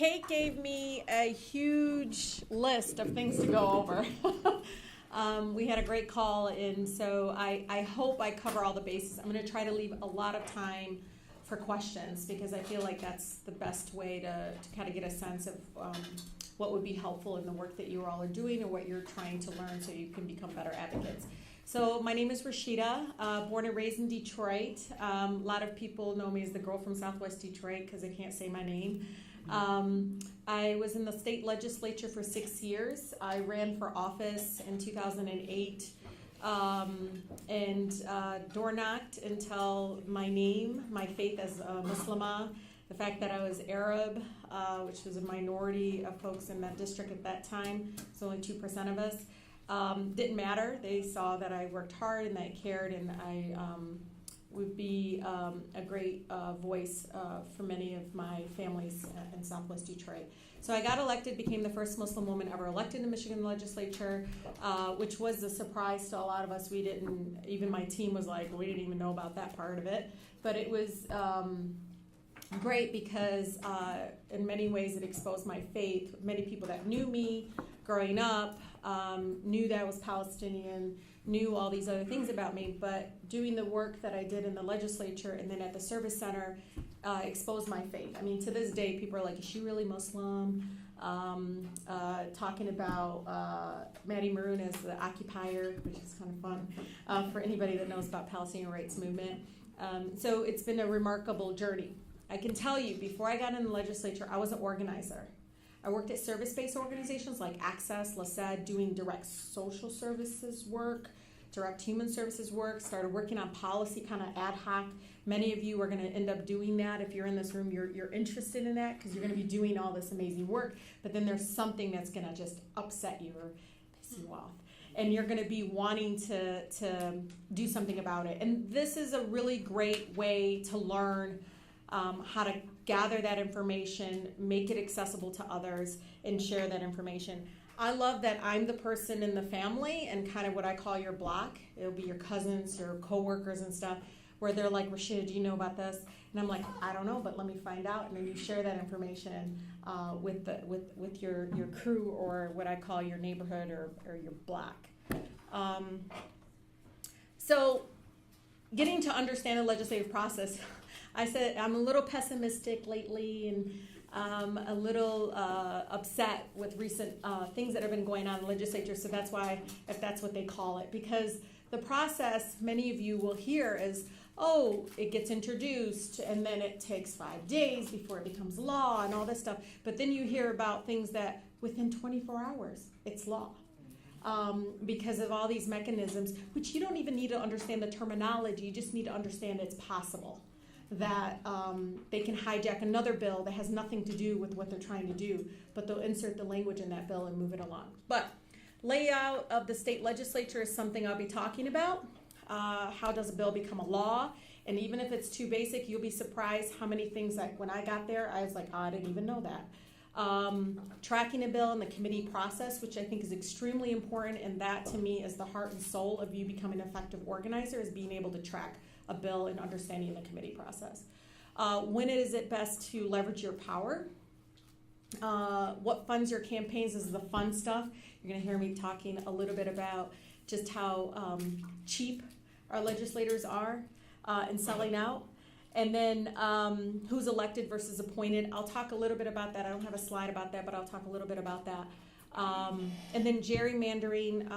Kate gave me a huge list of things to go over. We had a great call, and so I hope I cover all the bases. I'm going to try to leave a lot of time for questions because I feel like that's the best way to kind of get a sense of what would be helpful in the work that you all are doing or what you're trying to learn so you can become better advocates. So my name is Rashida, born and raised in Detroit. A lot of people know me as the girl from Southwest Detroit because I can't say my name. I was in the state legislature for 6 years. I ran for office in 2008 and door knocked until my name, my faith as a Muslimah, the fact that I was Arab, which was a minority of folks in that district at that time, so only 2% of us, didn't matter. They saw that I worked hard and that I cared, and I would be a great voice for many of my families in Southwest Detroit. So I got elected, became the first Muslim woman ever elected in the Michigan legislature, which was a surprise to a lot of us. We didn't, even my team was like, we didn't even know about that part of it. But it was great because in many ways it exposed my faith. Many people that knew me growing up knew that I was Palestinian, knew all these other things about me, but doing the work that I did in the legislature and then at the service center exposed my faith. I mean, to this day, people are like, is she really Muslim? Talking about Maddie Maroon as the occupier, which is kind of fun for anybody that knows about Palestinian rights movement. So it's been a remarkable journey. I can tell you, before I got in the legislature, I was an organizer. I worked at service-based organizations like Access, LaSed, doing direct social services work, direct human services work, started working on policy kind of ad hoc. Many of you are going to end up doing that. If you're in this room, you're interested in that because you're going to be doing all this amazing work, but then there's something that's going to just upset you or piss you off. And you're going to be wanting to do something about it. And this is a really great way to learn how to gather that information, make it accessible to others, and share that information. I love that I'm the person in the family and kind of what I call your block. It'll be your cousins, your coworkers and stuff, where they're like, Rashida, do you know about this? And I'm like, I don't know, but let me find out. And then you share that information with your crew or what I call your neighborhood or your block. So getting to understand the legislative process, I said I'm a little pessimistic lately and a little upset with recent things that have been going on in the legislature, so that's why, if that's what they call it, because the process, many of you will hear is, oh, it gets introduced and then it takes 5 days before it becomes law and all this stuff, but then you hear about things that within 24 hours, it's law. Because of all these mechanisms, which you don't even need to understand the terminology, you just need to understand it's possible that they can hijack another bill that has nothing to do with what they're trying to do, but they'll insert the language in that bill and move it along. But layout of the state legislature is something I'll be talking about. How does a bill become a law? And even if it's too basic, you'll be surprised how many things that when I got there, I was like, oh, I didn't even know that. Tracking a bill in the committee process, which I think is extremely important, and that to me is the heart and soul of you becoming an effective organizer, is being able to track a bill and understanding the committee process. When is it best to leverage your power? What funds your campaigns is the fun stuff. You're going to hear me talking a little bit about just how cheap our legislators are in selling out. And then who's elected versus appointed. I'll talk a little bit about that. I don't have a slide about that, but I'll talk a little bit about that. And then gerrymandering,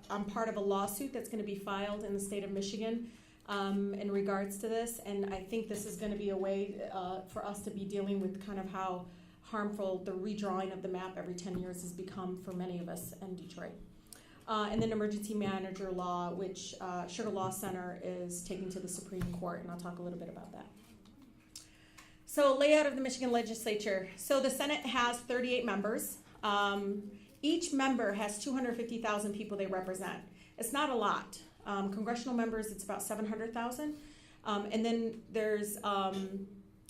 I'm part of a lawsuit that's going to be filed in the state of Michigan in regards to this. And I think this is going to be a way for us to be dealing with kind of how harmful the redrawing of the map every 10 years has become for many of us in Detroit. And then emergency manager law, which Sugar Law Center is taking to the Supreme Court, and I'll talk a little bit about that. So layout of the Michigan legislature. So the Senate has 38 members. Each member has 250,000 people they represent. It's not a lot. Congressional members, it's about 700,000. And then there's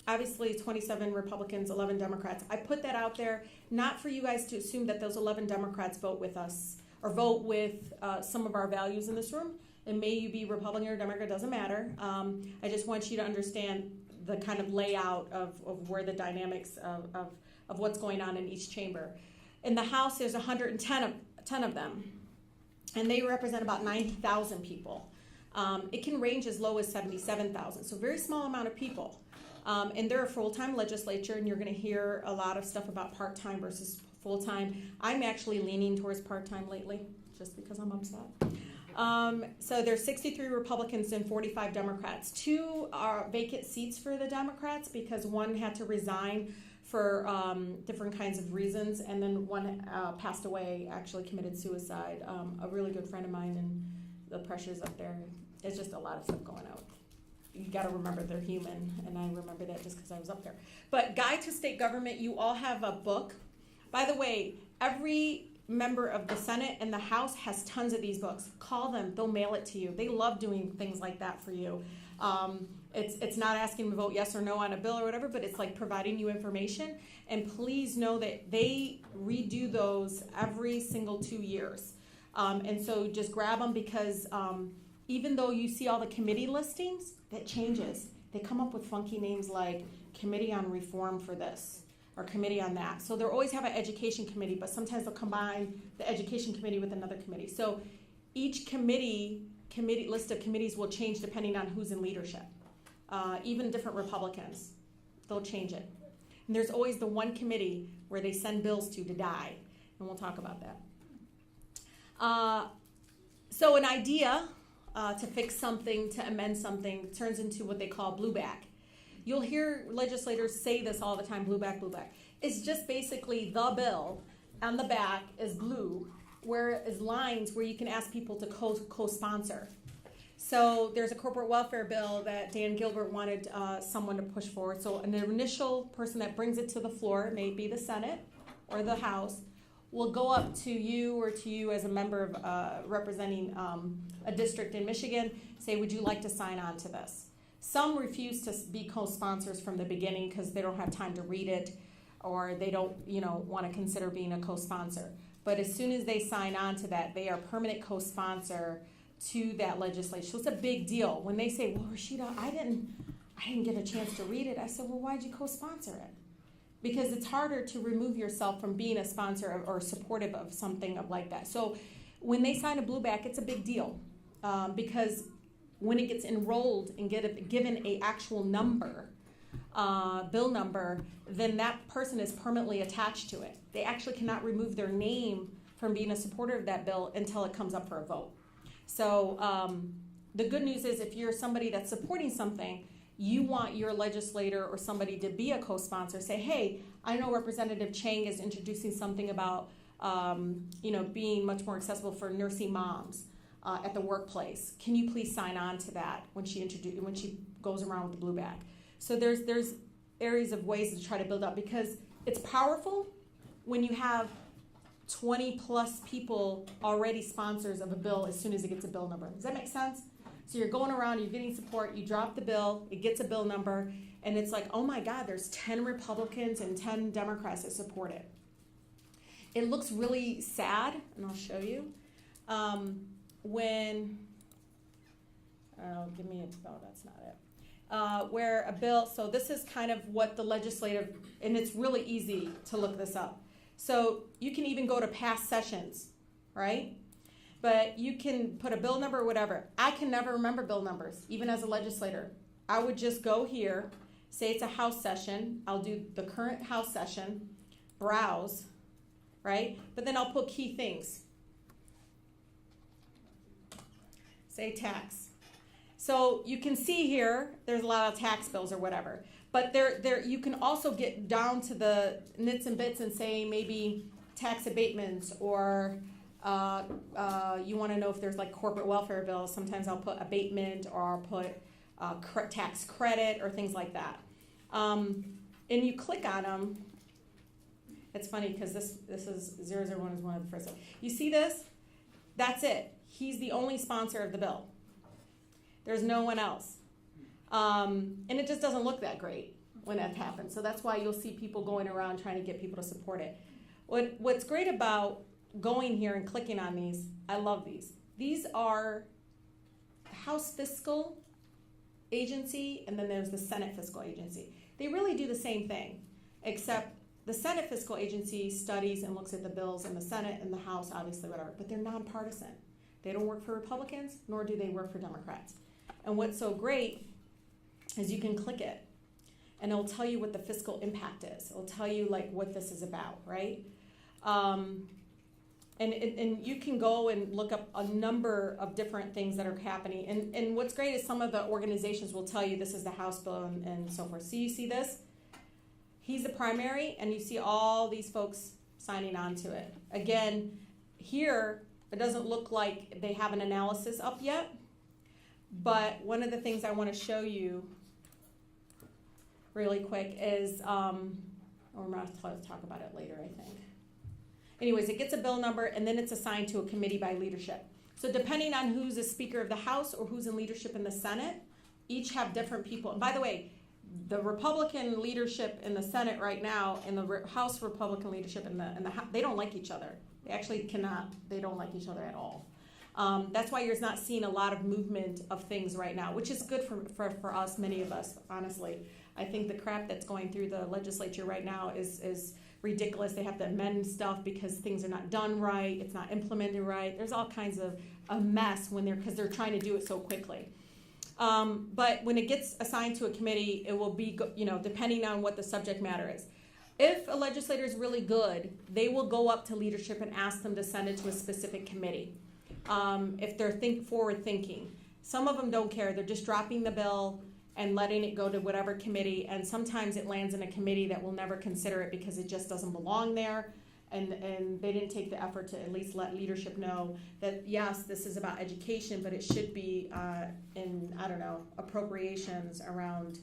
obviously 27 Republicans, 11 Democrats. I put that out there not for you guys to assume that those 11 Democrats vote with us or vote with some of our values in this room. And may you be Republican or Democrat, doesn't matter. I just want you to understand the kind of layout of where the dynamics of what's going on in each chamber. In the House, there's 110 of them, and they represent about 90,000 people. It can range as low as 77,000, so very small amount of people. And they're a full-time legislature, and you're going to hear a lot of stuff about part-time versus full-time. I'm actually leaning towards part-time lately, just because I'm upset. So there's 63 Republicans and 45 Democrats. 2 are vacant seats for the Democrats because one had to resign for different kinds of reasons, and then one passed away, actually committed suicide. A really good friend of mine, and the pressures up there, it's just a lot of stuff going out. You got to remember they're human, and I remember that just because I was up there. But Guide to State Government, you all have a book. By the way, every member of the Senate and the House has tons of these books. Call them, they'll mail it to you. They love doing things like that for you. It's not asking to vote yes or no on a bill or whatever, but it's like providing you information. And please know that they redo those every single 2 years. And so just grab them because even though you see all the committee listings, that changes. They come up with funky names like Committee on Reform for this or Committee on that. So they'll always have an education committee, but sometimes they'll combine the education committee with another committee. So each committee list of committees will change depending on who's in leadership. Even different Republicans, they'll change it. And there's always the one committee where they send bills to die, and we'll talk about that. So an idea to fix something, to amend something, turns into what they call blue back. You'll hear legislators say this all the time, blue back, blue back. It's just basically the bill on the back is blue, where is lines where you can ask people to co-sponsor. So there's a corporate welfare bill that Dan Gilbert wanted someone to push forward. So an initial person that brings it to the floor, may be the Senate or the House, will go up to you or to you as a member of representing a district in Michigan, say, would you like to sign on to this? Some refuse to be co-sponsors from the beginning because they don't have time to read it or they don't, want to consider being a co-sponsor. But as soon as they sign on to that, they are permanent co-sponsor to that legislation. So it's a big deal. When they say, well, Rashida, I didn't get a chance to read it. I said, well, why'd you co-sponsor it? Because it's harder to remove yourself from being a sponsor or supportive of something like that. So when they sign a blue back, it's a big deal because when it gets enrolled and given a actual number, bill number, then that person is permanently attached to it. They actually cannot remove their name from being a supporter of that bill until it comes up for a vote. So the good news is if you're somebody that's supporting something, you want your legislator or somebody to be a co-sponsor, say, hey, I know Representative Chang is introducing something about, being much more accessible for nursing moms at the workplace. Can you please sign on to that when she goes around with the blue bag? So there's areas of ways to try to build up because it's powerful when you have 20 plus people already sponsors of a bill as soon as it gets a bill number. Does that make sense? So you're going around, you're getting support, you drop the bill, it gets a bill number, and it's like, oh my God, there's 10 Republicans and 10 Democrats that support it. It looks really sad, and I'll show you. That's not it. Where a bill, so this is kind of what the legislative, and it's really easy to look this up. So you can even go to past sessions, right? But you can put a bill number or whatever. I can never remember bill numbers, even as a legislator. I would just go here, say it's a House session. I'll do the current House session, browse, right? But then I'll put key things. Say tax. So you can see here, there's a lot of tax bills or whatever. But there, you can also get down to the nits and bits and say maybe tax abatements or you want to know if there's like corporate welfare bills. Sometimes I'll put abatement or I'll put tax credit or things like that. And you click on them. It's funny because this is 001 is one of the first. You see this? That's it. He's the only sponsor of the bill. There's no one else. And it just doesn't look that great when that happens. So that's why you'll see people going around trying to get people to support it. What's great about going here and clicking on these, I love these. These are House Fiscal agency, and then there's the Senate fiscal agency. They really do the same thing, except the Senate fiscal agency studies and looks at the bills, and the Senate and the House, obviously, whatever, but they're nonpartisan. They don't work for Republicans, nor do they work for Democrats. And what's so great is you can click it, and it'll tell you what the fiscal impact is. It'll tell you like what this is about, right? And you can go and look up a number of different things that are happening. And what's great is some of the organizations will tell you this is the House bill and so forth. So you see this? He's the primary, and you see all these folks signing on to it. Again, here, it doesn't look like they have an analysis up yet, but one of the things I want to show you really quick is, or we're going to talk about it later, I think. Anyways, it gets a bill number, and then it's assigned to a committee by leadership. So depending on who's the Speaker of the House or who's in leadership in the Senate, each have different people. And by the way, the Republican leadership in the Senate right now and the House Republican leadership in the House, they don't like each other. They actually cannot. They don't like each other at all. That's why you're not seeing a lot of movement of things right now, which is good for us, many of us, honestly. I think the crap that's going through the legislature right now is ridiculous. They have to amend stuff because things are not done right. It's not implemented right. There's all kinds of a mess because they're trying to do it so quickly. But when it gets assigned to a committee, it will be, depending on what the subject matter is. If a legislator is really good, they will go up to leadership and ask them to send it to a specific committee. If they're forward thinking. Some of them don't care. They're just dropping the bill and letting it go to whatever committee, and sometimes it lands in a committee that will never consider it because it just doesn't belong there, and they didn't take the effort to at least let leadership know that, yes, this is about education, but it should be in, appropriations around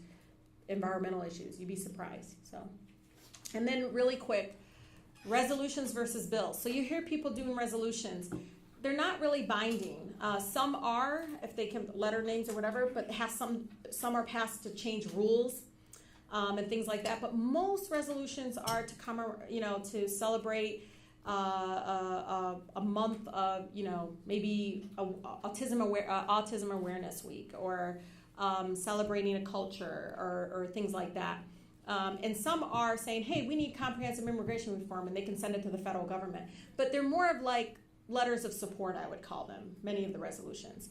environmental issues. You'd be surprised. So, and then really quick, resolutions versus bills. So you hear people doing resolutions. They're not really binding. Some are, if they can letter names or whatever, but some are passed to change rules and things like that. But most resolutions are to come, to celebrate a month of, maybe autism awareness week, or celebrating a culture, or things like that. And some are saying, hey, we need comprehensive immigration reform, and they can send it to the federal government. But they're more of like letters of support, I would call them, many of the resolutions.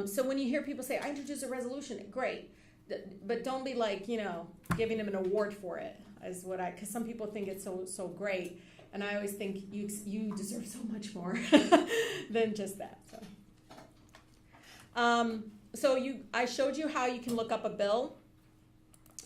So when you hear people say, I introduced a resolution, great. But don't be like, giving them an award for it, is what because some people think it's so great. And I always think you deserve so much more than just that. So I showed you how you can look up a bill.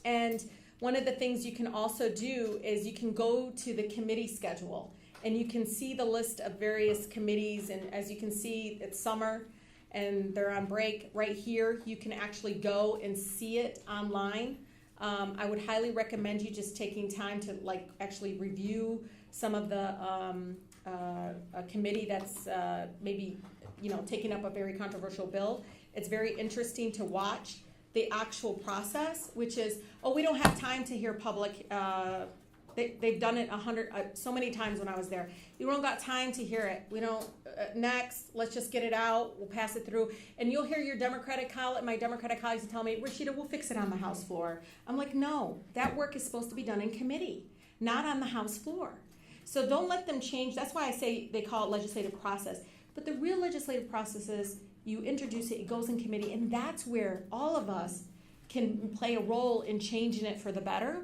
And one of the things you can also do is you can go to the committee schedule, and you can see the list of various committees. And as you can see, it's summer and they're on break. Right here, you can actually go and see it online. I would highly recommend you just taking time to actually review some of the a committee that's maybe taking up a very controversial bill. It's very interesting to watch the actual process, which is, we don't have time to hear public. They've done it so many times when I was there. You don't got time to hear it. We don't. Next, let's just get it out. We'll pass it through, and you'll hear my Democratic colleagues tell me, Rashida, we'll fix it on the House floor. I'm like, no, that work is supposed to be done in committee, not on the House floor. So don't let them change. That's why I say they call it legislative process. But the real legislative process is you introduce it, it goes in committee, and that's where all of us can play a role in changing it for the better.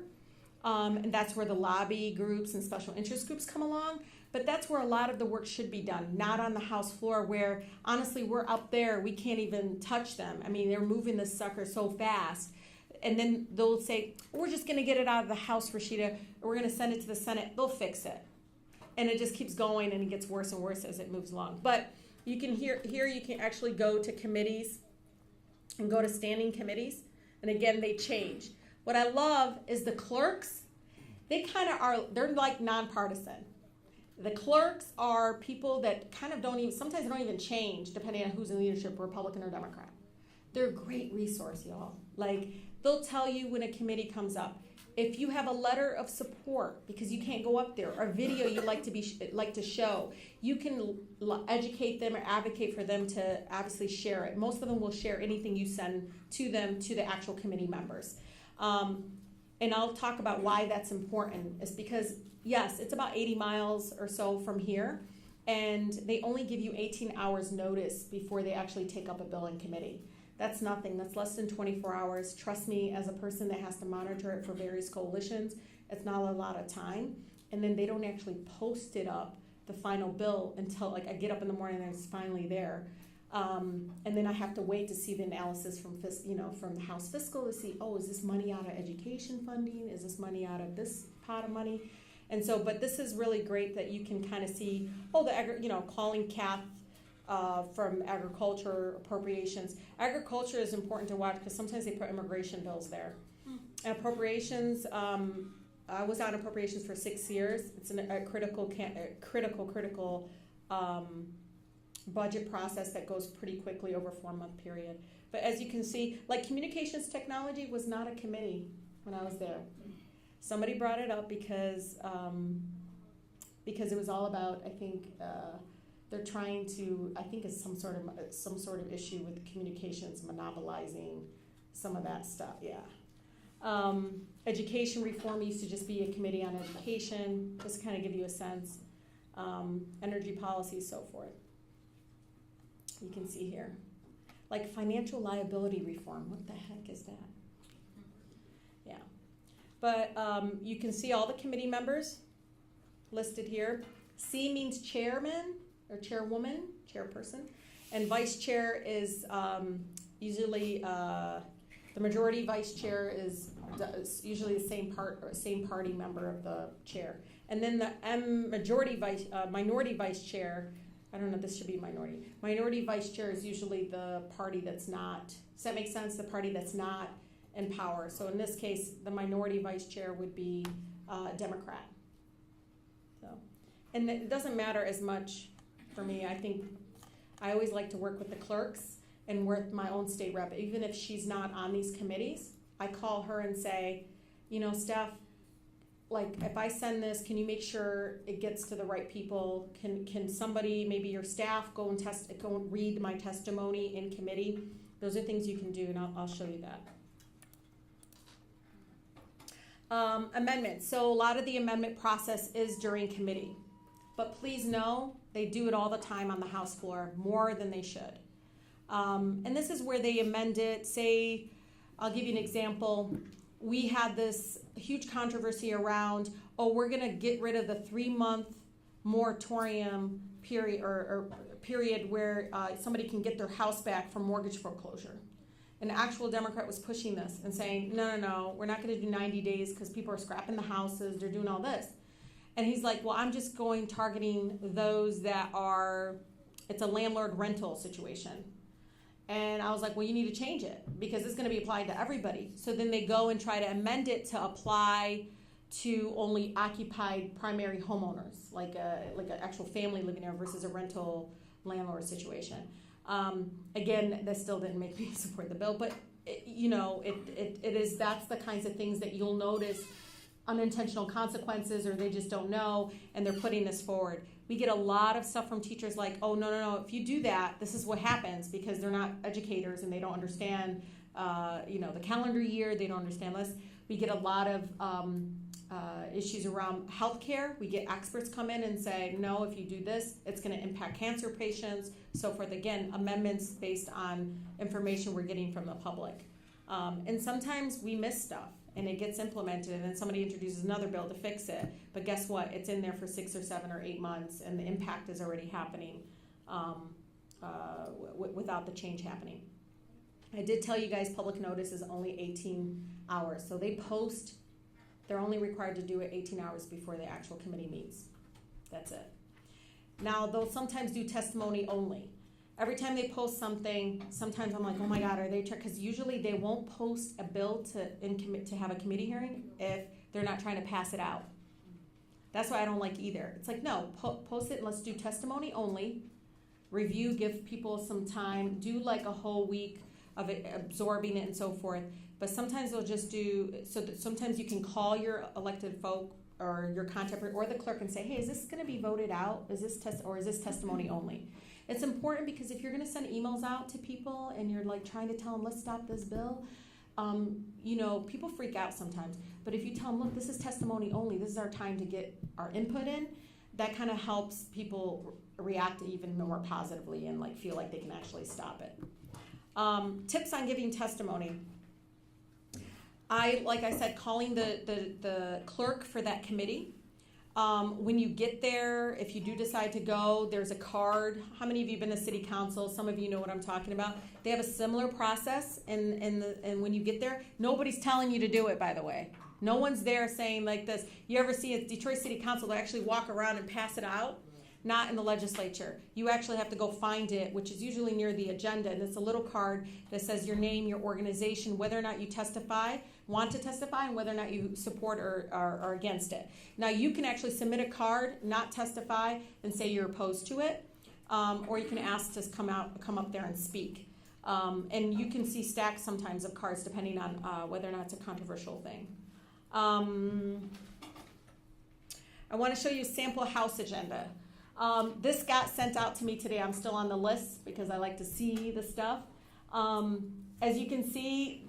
And that's where the lobby groups and special interest groups come along. But that's where a lot of the work should be done, not on the House floor where, honestly, we're up there. We can't even touch them. I mean, they're moving this sucker so fast. And then they'll say, we're just going to get it out of the House, Rashida. We're going to send it to the Senate. They'll fix it. And it just keeps going, and it gets worse and worse as it moves along. But you can here you can actually go to committees and go to standing committees. And again, they change. What I love is the clerks, they're like nonpartisan. The clerks are people that kind of sometimes they don't even change depending on who's in leadership, Republican or Democrat. They're a great resource, y'all. Like, they'll tell you when a committee comes up. if you have a letter of support because you can't go up there, or a video you like to show, you can educate them or advocate for them to obviously share it. Most of them will share anything you send to them, to the actual committee members. And I'll talk about why that's important. Is because, yes, it's about 80 miles or so from here, and they only give you 18 hours notice before they actually take up a bill in committee. That's nothing. That's less than 24 hours. Trust me, as a person that has to monitor it for various coalitions, it's not a lot of time. And then they don't actually post it up, the final bill, until like I get up in the morning and it's finally there. And then I have to wait to see the analysis from the House Fiscal to see, oh, is this money out of education funding? Is this money out of this pot of money? And so, but this is really great that you can kind of see, calling Kath from agriculture appropriations. Agriculture is important to watch because sometimes they put immigration bills there. And appropriations, I was on appropriations for 6 years. It's a critical budget process that goes pretty quickly over a 4-month period. But as you can see, like communications technology was not a committee when I was there. Somebody brought it up because it was all about, I think, they're trying to, I think it's some sort of issue with communications monopolizing some of that stuff, yeah. Education reform used to just be a committee on education, just to kind of give you a sense. Energy policy, so forth. You can see here. Like financial liability reform, what the heck is that? Yeah. But you can see all the committee members listed here. C means chairman or chairwoman, chairperson, and vice chair is usually the majority vice chair is usually the same party member of the chair, and then the minority vice chair. I don't know. This should be minority. Minority vice chair is usually the party that's not. Does that make sense? The party that's not in power. So in this case, the minority vice chair would be a Democrat. So, and it doesn't matter as much for me. I think I always like to work with the clerks and work my own state rep. Even if she's not on these committees, I call her and say, Steph, like if I send this, can you make sure it gets to the right people? Can somebody, maybe your staff, go and read my testimony in committee? Those are things you can do, and I'll show you that. Amendments. So a lot of the amendment process is during committee. But please know, they do it all the time on the House floor, more than they should. And this is where they amend it. Say, I'll give you an example. We had this huge controversy around, we're going to get rid of the 3-month moratorium period or period where somebody can get their house back from mortgage foreclosure. An actual Democrat was pushing this and saying, no, we're not going to do 90 days because people are scrapping the houses, they're doing all this. And he's like, well, I'm just targeting those that it's a landlord rental situation. And I was like, well, you need to change it because it's going to be applied to everybody. So then they go and try to amend it to apply to only occupied primary homeowners, like an actual family living there versus a rental landlord situation. Again, that still didn't make me support the bill, but that's the kinds of things that you'll notice unintentional consequences, or they just don't know, and they're putting this forward. We get a lot of stuff from teachers like, oh, no, if you do that, this is what happens, because they're not educators and they don't understand, the calendar year, they don't understand this. We get a lot of issues around healthcare. We get experts come in and say, no, if you do this, it's going to impact cancer patients, so forth. Again, amendments based on information we're getting from the public. And sometimes we miss stuff and it gets implemented, and then somebody introduces another bill to fix it. But guess what? It's in there for 6 or 7 or 8 months, and the impact is already happening without the change happening. I did tell you guys public notice is only 18 hours. So they're only required to do it 18 hours before the actual committee meets. That's it. Now, they'll sometimes do testimony only. Every time they post something, sometimes I'm like, oh my God, are they trying? Because usually they won't post a bill to have a committee hearing if they're not trying to pass it out. That's why I don't like either. It's like, no, post it and let's do testimony only. Review, give people some time, do like a whole week of it, absorbing it and so forth. but sometimes they'll just do, so that sometimes you can call your elected folk or your contact or the clerk and say, hey, is this going to be voted out? Is this testimony only? It's important because if you're going to send emails out to people and you're like trying to tell them, let's stop this bill, people freak out sometimes. But if you tell them, look, this is testimony only, this is our time to get our input in, that kind of helps people react even more positively and like feel like they can actually stop it. Tips on giving testimony. Like I said, calling the clerk for that committee. When you get there, if you do decide to go, there's a card. How many of you have been to city council? Some of you know what I'm talking about. They have a similar process, and when you get there, nobody's telling you to do it, by the way. No one's there saying like this. You ever see a Detroit City Council, they actually walk around and pass it out? Not in the legislature. You actually have to go find it, which is usually near the agenda, and it's a little card that says your name, your organization, whether or not you want to testify, and whether or not you support or are against it. Now, you can actually submit a card, not testify, and say you're opposed to it, or you can ask to come up there and speak. And you can see stacks sometimes of cards depending on whether or not it's a controversial thing. I want to show you a sample House agenda. This got sent out to me today. I'm still on the list because I like to see the stuff. As you can see,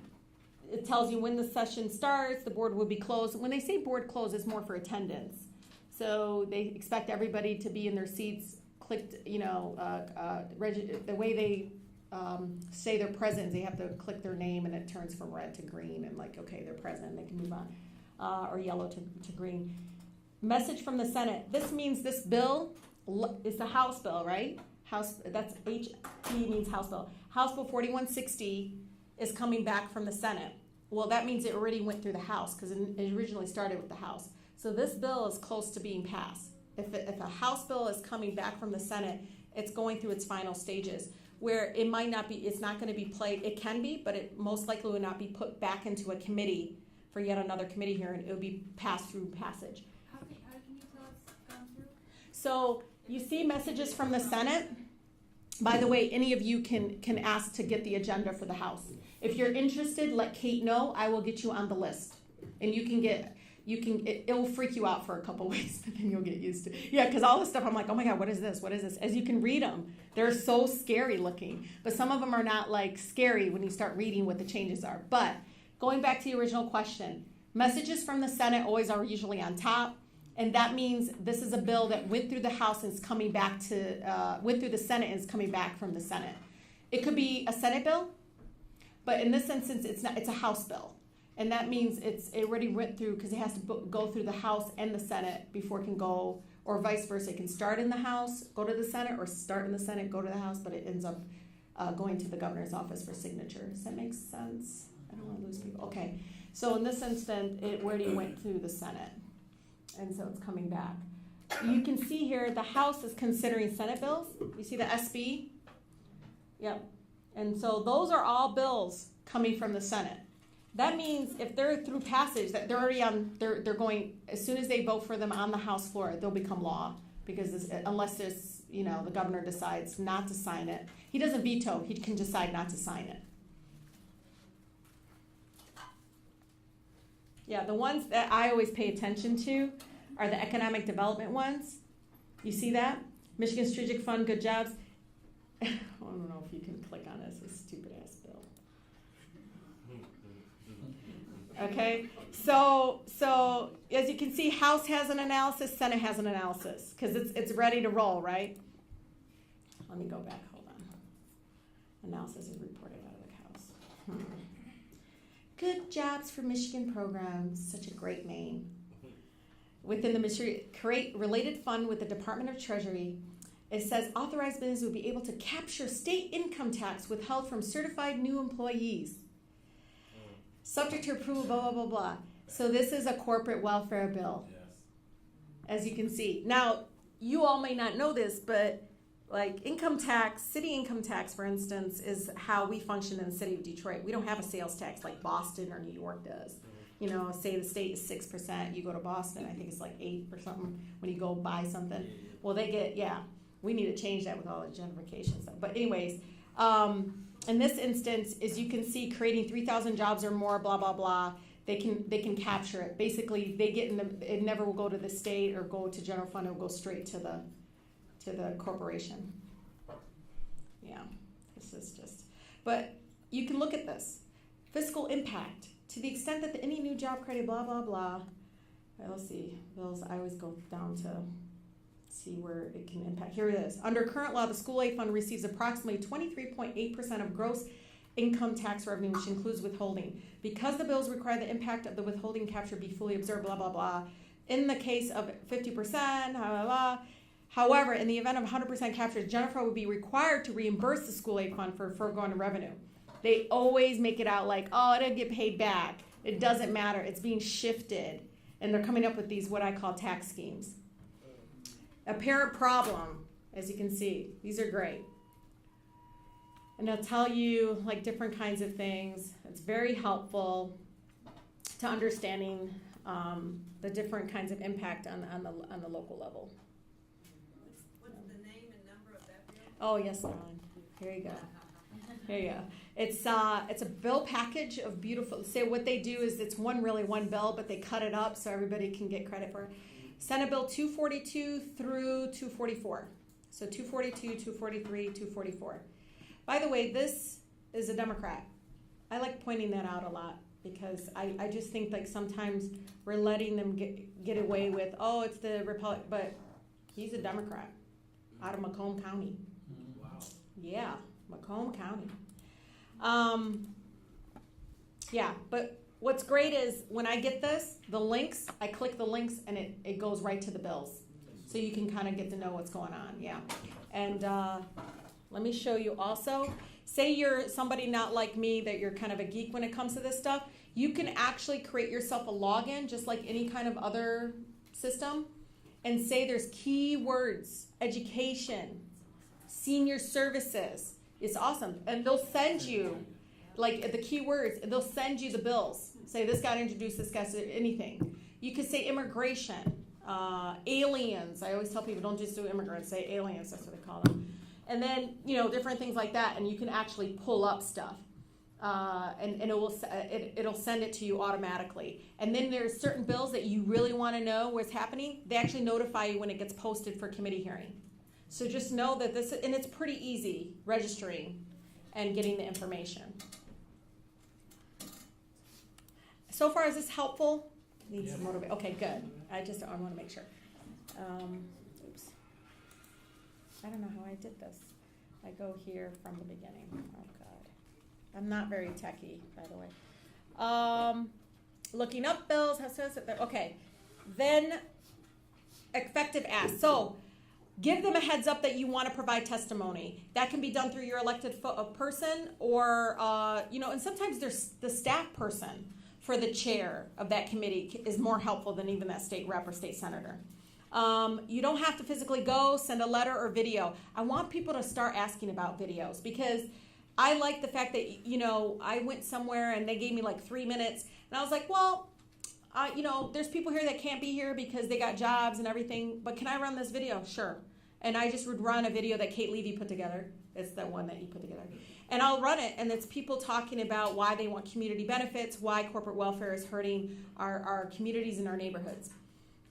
it tells you when the session starts, the board will be closed. When they say board closed, it's more for attendance. So they expect everybody to be in their seats, clicked, the way they say they're present, they have to click their name and it turns from red to green and like, okay, they're present, they can move on, or yellow to green. Message from the Senate. This means this bill is the House bill, right? That's HP means House bill. House Bill 4160 is coming back from the Senate. Well, that means it already went through the House because it originally started with the House. So this bill is close to being passed. If a House bill is coming back from the Senate, it's going through its final stages where it might not be, it's not going to be played, it can be, but it most likely will not be put back into a committee for yet another committee hearing. It will be passed through passage. How can you tell it's gone through? So you see messages from the Senate. By the way, any of you can ask to get the agenda for the House. If you're interested, let Kate know. I will get you on the list. And it will freak you out for a couple weeks, but then you'll get used to it. Yeah, because all this stuff, I'm like, oh my God, what is this? What is this? As you can read them, they're so scary looking. But some of them are not like scary when you start reading what the changes are. But going back to the original question, messages from the Senate always are usually on top. And that means this is a bill that went through the House and is coming back went through the Senate and is coming back from the Senate. It could be a Senate bill, but in this instance, it's a House bill. And that means it already went through because it has to go through the House and the Senate before it can go, or vice versa. It can start in the House, go to the Senate, or start in the Senate, go to the House, but it ends up going to the governor's office for signature. Does that make sense? I don't want to lose people. Okay. So in this instance, it already went through the Senate. And so it's coming back. You can see here the House is considering Senate bills. You see the SB? Yep. And so those are all bills coming from the Senate. That means if they're through passage, that they're already they're going, as soon as they vote for them on the House floor, they'll become law. Because unless there's, the governor decides not to sign it. He doesn't veto, he can decide not to sign it. Yeah, the ones that I always pay attention to are the economic development ones. You see that? Michigan Strategic Fund, good jobs. I don't know if you can click on this stupid ass bill. Okay, so as you can see, House has an analysis, Senate has an analysis, because it's ready to roll, right? Let me go back, hold on. Analysis is reported out of the House. Good jobs for Michigan programs, such a great name. Within the Michigan create related fund with the Department of Treasury, it says authorized business would be able to capture state income tax withheld from certified new employees. Subject to approval, blah, blah, blah, blah. So this is a corporate welfare bill, yes. As you can see. Now, you all may not know this, but like income tax, city income tax, for instance, is how we function in the city of Detroit. We don't have a sales tax like Boston or New York does. Say the state is 6%, you go to Boston, I think it's like 8 or something when you go buy something. Well, they get, we need to change that with all the gentrification stuff. But anyways, in this instance is you can see creating 3,000 jobs or more, blah, blah, blah. They can capture it. Basically, they get it never will go to the state or go to general fund. It will go straight to the corporation. Yeah, this is just, but you can look at this. Fiscal impact. To the extent that any new job created, blah, blah, blah. Let's see, bills, I always go down to see where it can impact. Here it is. Under current law, the school aid fund receives approximately 23.8% of gross income tax revenue, which includes withholding. Because the bills require the impact of the withholding capture be fully observed, blah, blah, blah. In the case of 50%, blah, blah, blah. However, in the event of 100% capture, Jennifer would be required to reimburse the school aid fund for foregone revenue. They always make it out like, oh, it'll get paid back. It doesn't matter. It's being shifted. And they're coming up with these, what I call tax schemes. Apparent problem, as you can see. These are great. And they'll tell you like different kinds of things. It's very helpful to understanding the different kinds of impact on the local level. What's the name and number of that bill? Oh, yes, Dawn. Here you go. Here you go. It's a bill package of beautiful. Say what they do is it's one bill, but they cut it up so everybody can get credit for it. Senate Bill 242 through 244. So 242, 243, 244. By the way, this is a Democrat. I like pointing that out a lot because I just think like sometimes we're letting them get away with, oh, it's the Republic, but he's a Democrat out of Macomb County. Wow. Yeah, Macomb County. Yeah, but what's great is when I get this, the links, I click the links and it goes right to the bills. So you can kind of get to know what's going on, yeah. And let me show you also, say you're somebody not like me, that you're kind of a geek when it comes to this stuff, you can actually create yourself a login just like any kind of other system and say there's keywords, education, senior services. It's awesome. And they'll send you, like the keywords, they'll send you the bills. Say this got introduced, this got anything. You could say immigration, aliens. I always tell people don't just do immigrants, say aliens, that's what they call them. And then, different things like that, and you can actually pull up stuff. And it'll send it to you automatically. And then there's certain bills that you really want to know what's happening. They actually notify you when it gets posted for committee hearing. So just know that this, and it's pretty easy registering and getting the information. So far, is this helpful? Needs some motivation. Okay, good. I want to make sure. Oops. I don't know how I did this. I go here from the beginning. Oh, God. I'm not very techy, by the way. Looking up bills. How says it? Okay. Then, effective ask. So, give them a heads up that you want to provide testimony. That can be done through your elected person or, and sometimes there's the staff person for the chair of that committee is more helpful than even that state rep or state senator. You don't have to physically go, send a letter or video. I want people to start asking about videos because I like the fact that, I went somewhere and they gave me like 3 minutes and I was like, well, there's people here that can't be here because they got jobs and everything, but can I run this video? Sure. And I just would run a video that Kate Levy put together. It's the one that you put together. And I'll run it, and it's people talking about why they want community benefits, why corporate welfare is hurting our communities and our neighborhoods.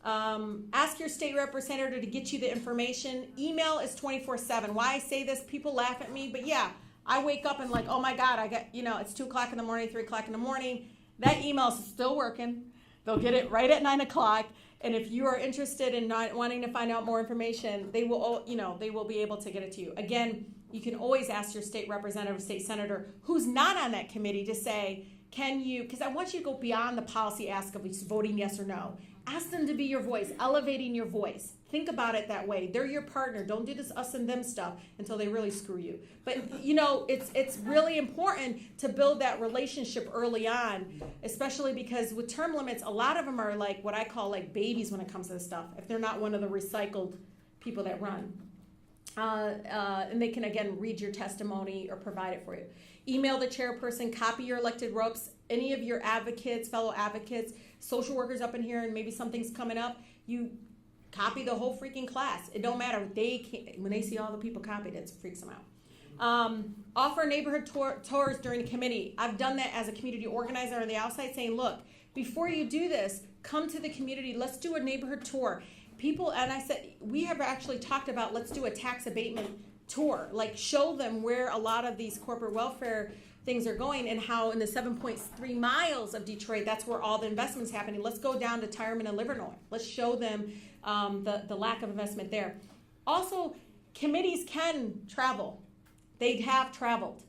Ask your state representative to get you the information. Email is 24/7. Why I say this, people laugh at me, but yeah, I wake up and like, oh my God, I got, it's 2 o'clock in the morning, 3 o'clock in the morning. That email is still working. They'll get it right at 9 o'clock. And if you are interested in not wanting to find out more information, they will be able to get it to you. Again, you can always ask your state representative, state senator, who's not on that committee to say, can you, because I want you to go beyond the policy ask of voting yes or no. Ask them to be your voice, elevating your voice. Think about it that way. They're your partner. Don't do this us and them stuff until they really screw you. But, it's really important to build that relationship early on, especially because with term limits, a lot of them are like what I call like babies when it comes to this stuff, if they're not one of the recycled people that run. And they can, again, read your testimony or provide it for you. Email the chairperson, copy your elected reps, any of your advocates, fellow advocates, social workers up in here, and maybe something's coming up, you copy the whole freaking class. It don't matter. They can't, when they see all the people copied, it freaks them out. Offer neighborhood tours during the committee. I've done that as a community organizer on the outside, saying, look, before you do this, come to the community. Let's do a neighborhood tour. People, and I said, we have actually talked about, let's do a tax abatement tour. Like, show them where a lot of these corporate welfare things are going, and how in the 7.3 miles of Detroit, that's where all the investment's happening. Let's go down to Tyerman and Livernois. Let's show them the lack of investment there. Also, committees can travel. They have traveled.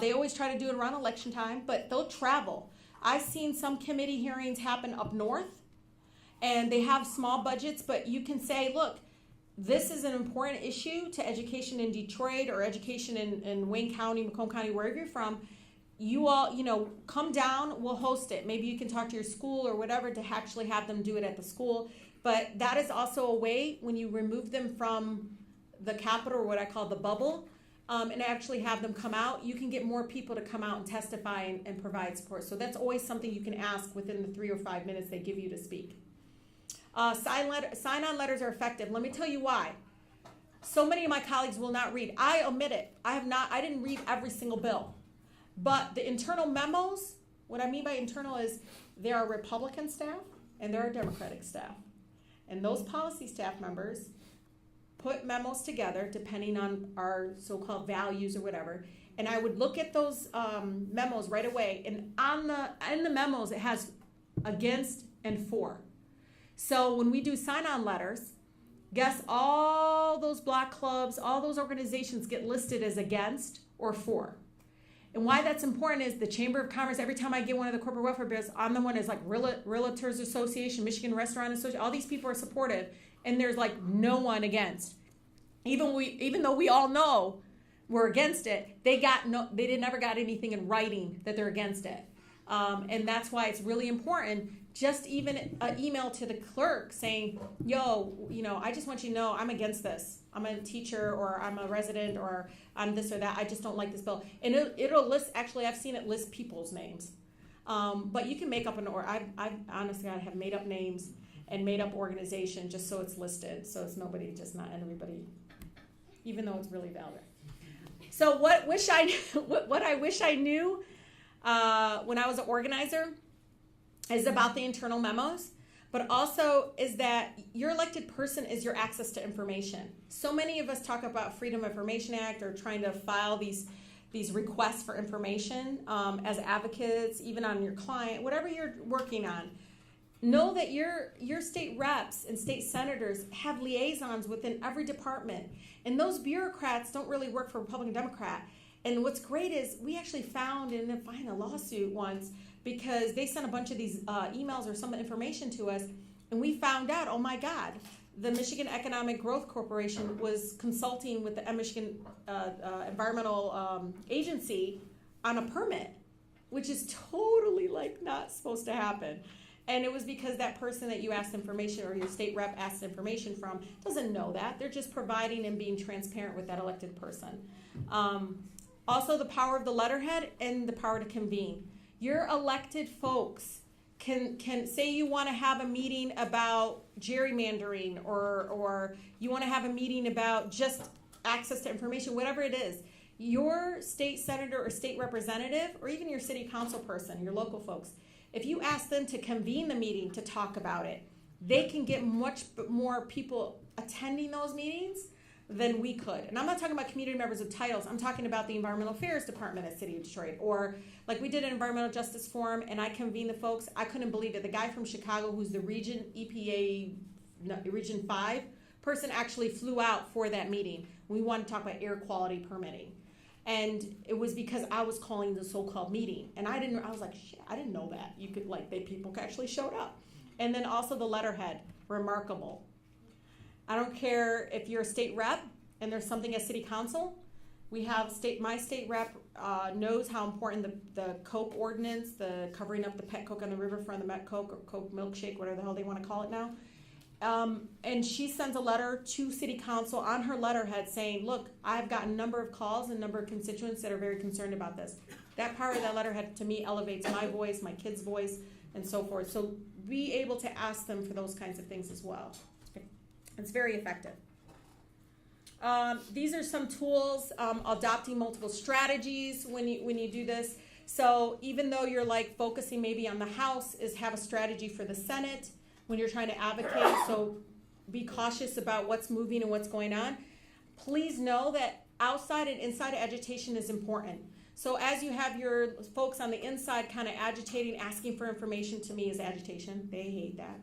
They always try to do it around election time, but they'll travel. I've seen some committee hearings happen up north, and they have small budgets, but you can say, look, this is an important issue to education in Detroit or education in Wayne County, Macomb County, wherever you're from. You all, come down, we'll host it. Maybe you can talk to your school or whatever to actually have them do it at the school. But that is also a way, when you remove them from the capital, or what I call the bubble, and actually have them come out, you can get more people to come out and testify and provide support. So that's always something you can ask within the 3 or 5 minutes they give you to speak. Sign-on letters are effective. Let me tell you why. So many of my colleagues will not read. I omit it. I didn't read every single bill. But the internal memos, what I mean by internal is there are Republican staff and there are Democratic staff. And those policy staff members put memos together depending on our so-called values or whatever. And I would look at those memos right away. And in the memos, it has against and for. So when we do sign-on letters, guess all those block clubs, all those organizations get listed as against or for. And why that's important is the Chamber of Commerce, every time I get one of the corporate welfare bills, I'm the one that's like Realtors Association, Michigan Restaurant Association, all these people are supportive, and there's like no one against. Even though we all know we're against it, they never got anything in writing that they're against it. And that's why it's really important. Just even an email to the clerk saying, yo, I just want you to know I'm against this. I'm a teacher, or I'm a resident, or I'm this or that. I just don't like this bill. And it'll list, actually, I've seen it list people's names. But you can make up I honestly, I have made up names and made up organization just so it's listed. So it's nobody, just not everybody, even though it's really valid. So what I wish I knew when I was an organizer is about the internal memos, but also is that your elected person is your access to information. So many of us talk about Freedom of Information Act or trying to file these requests for information as advocates, even on your client, whatever you're working on. Know that your state reps and state senators have liaisons within every department, and those bureaucrats don't really work for Republican Democrat. And what's great is we actually found in a lawsuit once, because they sent a bunch of these emails or some information to us, and we found out, oh my God, the Michigan Economic Growth Corporation was consulting with the Michigan Environmental Agency on a permit, which is totally not supposed to happen. And it was because that person that you asked information, or your state rep asked information from, doesn't know that. They're just providing and being transparent with that elected person. Also, the power of the letterhead and the power to convene. Your elected folks can say you want to have a meeting about gerrymandering, or you want to have a meeting about just access to information, whatever it is. Your state senator or state representative, or even your city council person, your local folks, if you ask them to convene the meeting to talk about it, they can get much more people attending those meetings than we could. And I'm not talking about community members with titles. I'm talking about the Environmental Affairs Department at City of Detroit. Or like we did an Environmental Justice Forum, and I convened the folks. I couldn't believe it. The guy from Chicago, who's the Region 5 person, actually flew out for that meeting. We wanted to talk about air quality permitting. And it was because I was calling the so-called meeting. And I was like, shit, I didn't know that. You could, people actually showed up. And then also the letterhead, remarkable. I don't care if you're a state rep and there's something at city council. We have my state rep knows how important the Coke ordinance, the covering up the pet Coke on the riverfront, the Met Coke or Coke milkshake, whatever the hell they want to call it now. And she sends a letter to city council on her letterhead saying, look, I've gotten a number of calls and a number of constituents that are very concerned about this. That part of that letterhead to me elevates my voice, my kids' voice, and so forth. So be able to ask them for those kinds of things as well. It's very effective. These are some tools, adopting multiple strategies when you do this. So even though you're like focusing maybe on the House, is have a strategy for the Senate when you're trying to advocate. So be cautious about what's moving and what's going on. Please know that outside and inside of agitation is important. So as you have your folks on the inside kind of agitating, asking for information, to me is agitation. They hate that.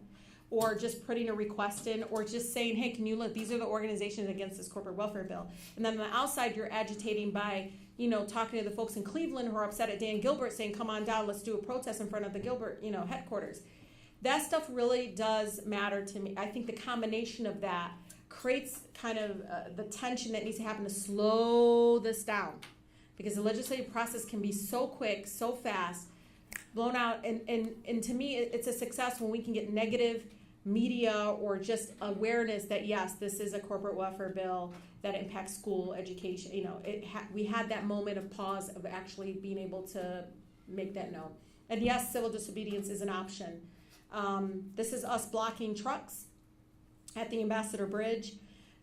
Or just putting a request in, or just saying, hey, can you look, these are the organizations against this corporate welfare bill. And then on the outside, you're agitating by, talking to the folks in Cleveland who are upset at Dan Gilbert, saying, come on down, let's do a protest in front of the Gilbert, headquarters. That stuff really does matter to me. I think the combination of that creates kind of the tension that needs to happen to slow this down. Because the legislative process can be so quick, so fast, blown out, and to me, it's a success when we can get negative media or just awareness that yes, this is a corporate welfare bill that impacts school education. We had that moment of pause of actually being able to make that known. And yes, civil disobedience is an option. This is us blocking trucks at the Ambassador Bridge,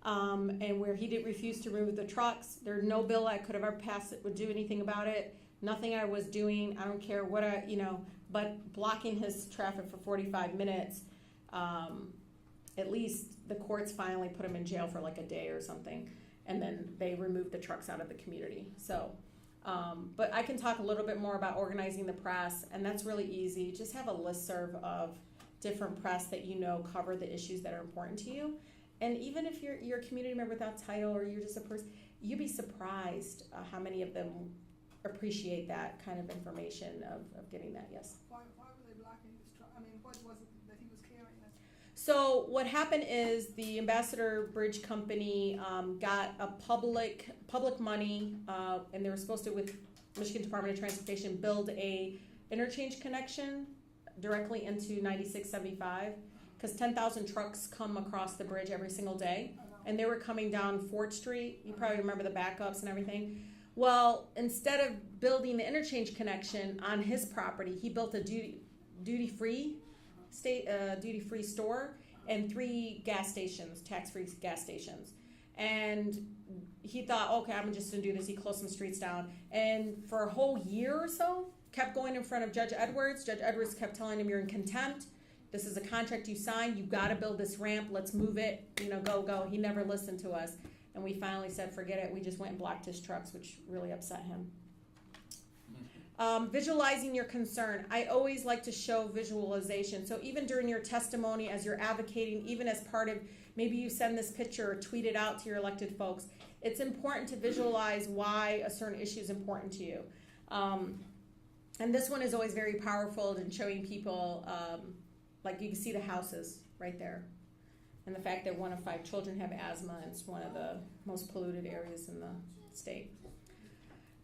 and where he did refuse to remove the trucks. There's no bill I could have ever passed that would do anything about it. Nothing I was doing, I don't care what but blocking his traffic for 45 minutes, at least the courts finally put him in jail for like a day or something, and then they removed the trucks out of the community. So, but I can talk a little bit more about organizing the press, and that's really easy. Just have a listserv of different press that cover the issues that are important to you. And even if you're a community member without title, or you're just a person, you'd be surprised how many of them appreciate that kind of information of getting that. Yes. Why were they blocking his truck? I mean, what was it that he was carrying? So what happened is the Ambassador Bridge Company got a public money, and they were supposed to, with Michigan Department of Transportation, build a interchange connection directly into 9675, because 10,000 trucks come across the bridge every single day, and they were coming down Fort Street. You probably remember the backups and everything. Well, instead of building the interchange connection on his property, he built a duty-free store and 3 gas stations, tax-free gas stations. And he thought, okay, I'm just going to do this. He closed some streets down. And for a whole year or so, kept going in front of Judge Edwards. Judge Edwards kept telling him, you're in contempt. This is a contract you signed. You've got to build this ramp. Let's move it. Go. He never listened to us. And we finally said, forget it. We just went and blocked his trucks, which really upset him. Visualizing your concern. I always like to show visualization. So even during your testimony, as you're advocating, even as part of, maybe you send this picture or tweet it out to your elected folks, it's important to visualize why a certain issue is important to you. And this one is always very powerful in showing people, like you can see the houses right there. And the fact that 1 of 5 children have asthma, and it's one of the most polluted areas in the state.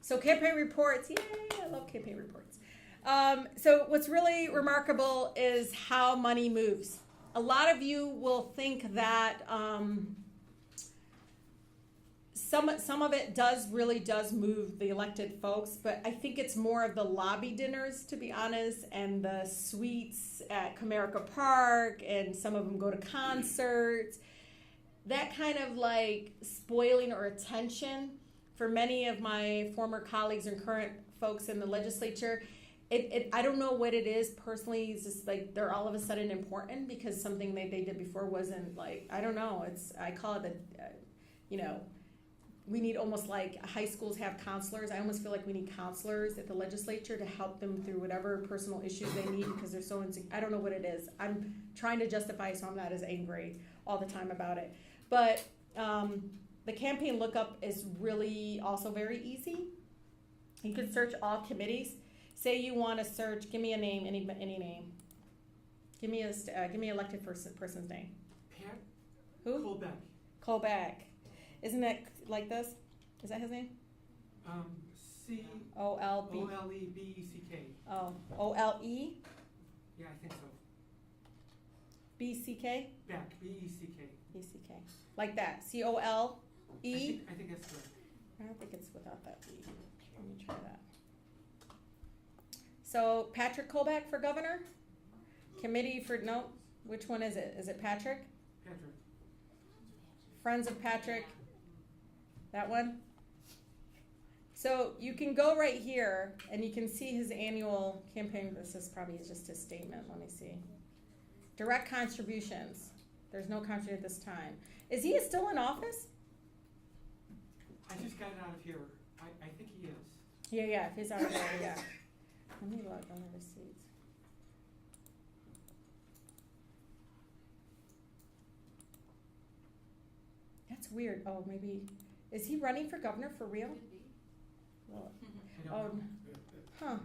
So campaign reports, yay, I love campaign reports. So what's really remarkable is how money moves. A lot of you will think that some of it really does move the elected folks, but I think it's more of the lobby dinners, to be honest, and the suites at Comerica Park, and some of them go to concerts. That kind of like spoiling or attention for many of my former colleagues and current folks in the legislature, I don't know what it is personally. It's just like they're all of a sudden important because something they did before wasn't like, I don't know. I call it we need almost like high schools have counselors. I almost feel like we need counselors at the legislature to help them through whatever personal issues they need because they're so insecure. I don't know what it is. I'm trying to justify so I'm not as angry all the time about it. But the campaign lookup is really also very easy. You can search all committees. Say you want to search, give me a name, any name. Give me elected person's name. Pat? Who? Colbeck. Isn't that like this? Is that his name? Olebeck. Oh, O-L-E? Yeah, I think so. B-C-K? Beck, B-E-C-K. B-C-K. Like that, C-O-L-E? I think that's good. I don't think it's without that E. Let me try that. So Patrick Colbeck for governor? Committee for, no, which one is it? Is it Patrick? Patrick. Friends of Patrick. That one? So you can go right here and you can see his annual campaign. This is probably just his statement. Let me see. Direct contributions. There's no contribution at this time. Is he still in office? I just got it out of here. I think he is. Yeah, if he's out of there, yeah. Let me look on the receipts. That's weird. Oh, maybe, is he running for governor for real? Could be. Well, I don't know. huh.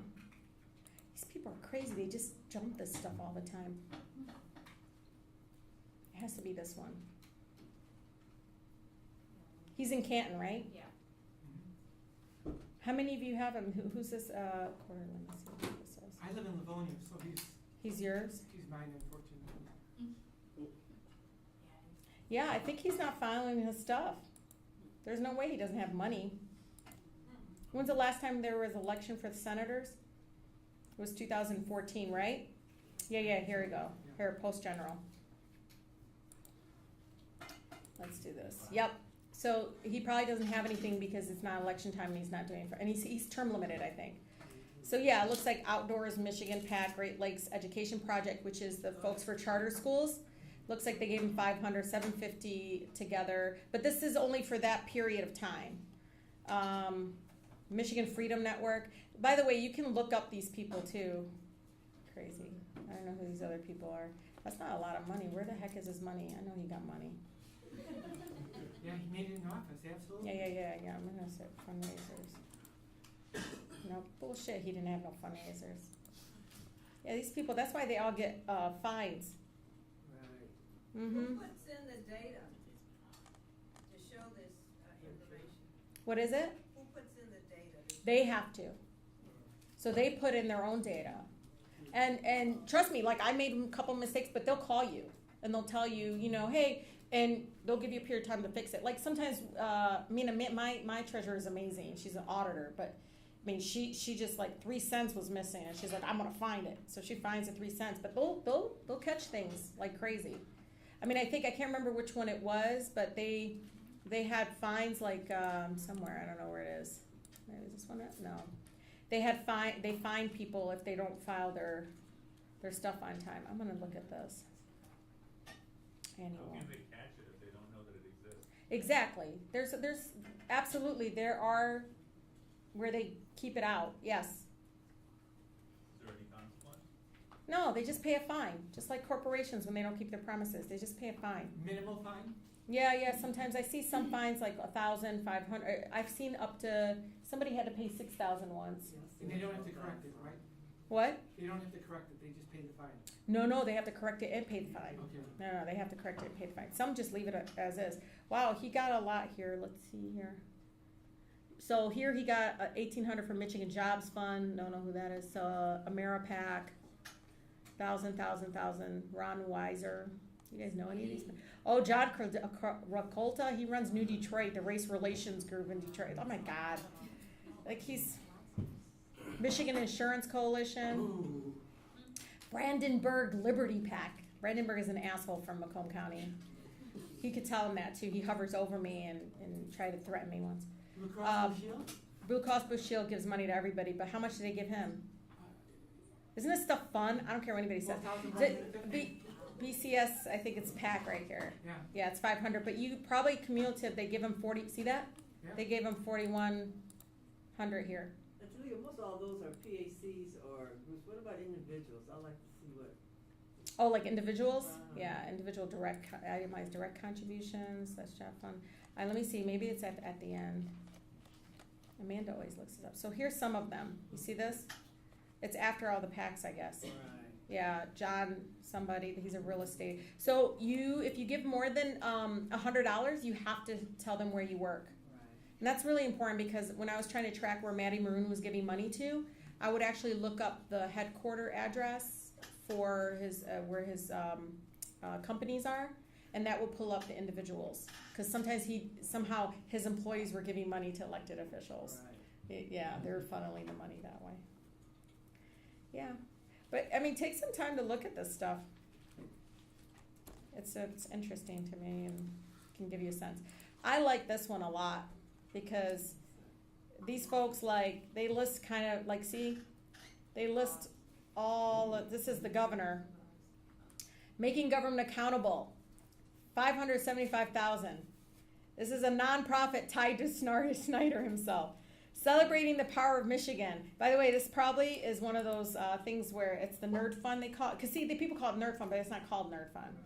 These people are crazy. They just jump this stuff all the time. It has to be this one. He's in Canton, right? Yeah. Mhm. How many of you have him? Who's this, quarter, let me see what this says. I live in Livonia, so He's yours? he's mine, unfortunately. Yeah, I think he's not filing his stuff. There's no way he doesn't have money. When's the last time there was election for the senators? It was 2014, right? Yeah, here we go. Here, Post General. Let's do this. Yep. So he probably doesn't have anything because it's not election time and he's not doing it and he's term limited, I think. So yeah, it looks like Outdoors Michigan PAC Great Lakes Education Project, which is the folks for charter schools. Looks like they gave him 500, 750 together, but this is only for that period of time. Michigan Freedom Network. By the way, you can look up these people too. Crazy. I don't know who these other people are. That's not a lot of money. Where the heck is his money? I know he got money. Yeah, he made it in office, absolutely. Yeah. I'm gonna say fundraisers. No bullshit. He didn't have no fundraisers. Yeah, these people. That's why they all get fines. Right. Mm-hmm. Who puts in the data to show this information? What is it? Who puts in the data? They have to. So they put in their own data. And trust me, like I made a couple mistakes, but they'll call you and they'll tell you, hey, and they'll give you a period of time to fix it. Like sometimes, my treasurer is amazing. She's an auditor, but I mean, she just like 3 cents was missing, and she's like, I'm gonna find it. So she finds the 3 cents, but they'll catch things like crazy. I mean, I can't remember which one it was, but they had fines like somewhere. I don't know where it is. Maybe is this one? No. They fine people if they don't file their stuff on time. I'm gonna look at this. Annual. How can they catch it if they don't know that it exists? Exactly. There's absolutely there are where they keep it out. Yes. Is there any consequence? No, they just pay a fine, just like corporations when they don't keep their promises. They just pay a fine. Minimal fine? Yeah. Sometimes I see some fines like 1,000, 500. I've seen up to somebody had to pay 6,000 once. And they don't have to correct it, right? What? They don't have to correct it, they just pay the fine. No, they have to correct it and pay the fine. Okay. No, they have to correct it and pay the fine. Some just leave it as is. Wow, he got a lot here. Let's see here. So here he got 1,800 from Michigan Jobs Fund. Don't know who that is. AmeriPAC, 1,000. Ron Weiser. You guys know any of these? Oh, John Racolta. He runs New Detroit, the race relations group in Detroit. Oh my God. Like he's Michigan Insurance Coalition. Ooh. Brandenburg Liberty PAC. Brandenburg is an asshole from Macomb County. He could tell him that too. He hovers over me and tried to threaten me once. Blue Cross Blue Shield? Blue Cross Blue Shield gives money to everybody, but how much do they give him? Isn't this stuff fun? I don't care what anybody says. 1,150. BCS, I think it's PAC right here. Yeah. It's 500, but you probably cumulative. They give him 40. See that? Yeah. They gave him 4,100 here. Now, Julia, most all those are PACs or groups. What about individuals? I like to see what. Oh, like individuals? Uh-huh. Yeah, individual itemized direct contributions. That's job fund. Let me see. Maybe it's at the end. Amanda always looks it up. So here's some of them. You see this? It's after all the PACs, I guess. Right. Yeah, John, somebody, he's a real estate. So if you give more than $100, you have to tell them where you work. Right. And that's really important because when I was trying to track where Maddie Maroon was giving money to, I would actually look up the headquarter address for where his companies are, and that will pull up the individuals. Because sometimes somehow his employees were giving money to elected officials. Right. Yeah, they're funneling the money that way. Yeah. But, I mean, take some time to look at this stuff. It's interesting to me and can give you a sense. I like this one a lot. because these folks, like, they list kind of, like, see, they list this is the governor. Making government accountable, 575,000. This is a nonprofit tied to Snyder himself. Celebrating the power of Michigan. By the way, this probably is one of those things where it's the nerd fund they call it. Because see, the people call it nerd fund, but it's not called nerd fund.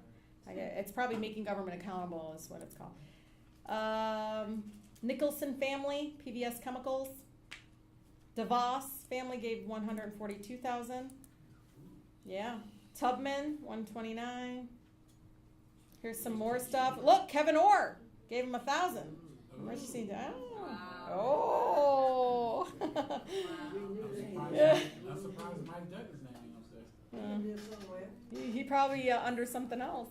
It's probably making government accountable is what it's called. Nicholson family, PBS Chemicals. DeVos family gave 142,000. Yeah. Tubman, 129. Here's some more stuff. Look, Kevin Orr gave him 1,000. Where'd you see that? Oh. Yeah. I'm surprised Mike Douglas' name ain't upstairs. He probably under something else.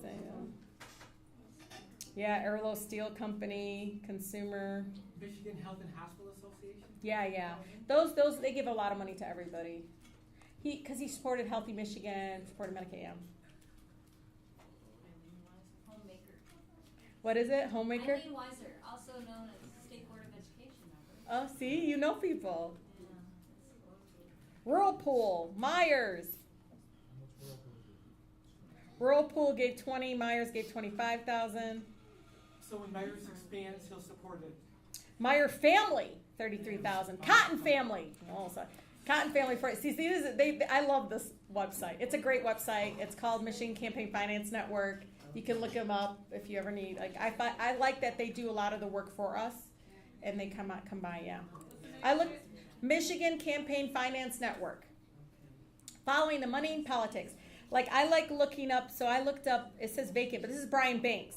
Yeah, Arlo Steel Company, Consumer. Michigan Health and Hospital Association? Yeah. Those they give a lot of money to everybody. Because he supported Healthy Michigan, supported Medicaid. Yeah. Homemaker. What is it? Homemaker? Eileen Weiser, also known as State Board of Education member. Oh, see, you know people. Yeah. Whirlpool, Myers. Whirlpool gave 20, Myers gave 25,000. So when Myers expands, he'll support it. Meyer family, 33,000. Cotton family. Oh, sorry. Cotton family for I love this website. It's a great website. It's called Michigan Campaign Finance Network. You can look them up if you ever need. Like I like that they do a lot of the work for us, and they come by. Yeah, I look Michigan Campaign Finance Network. Following the money and politics. Like I like looking up. So I looked up. It says vacant, but this is Brian Banks.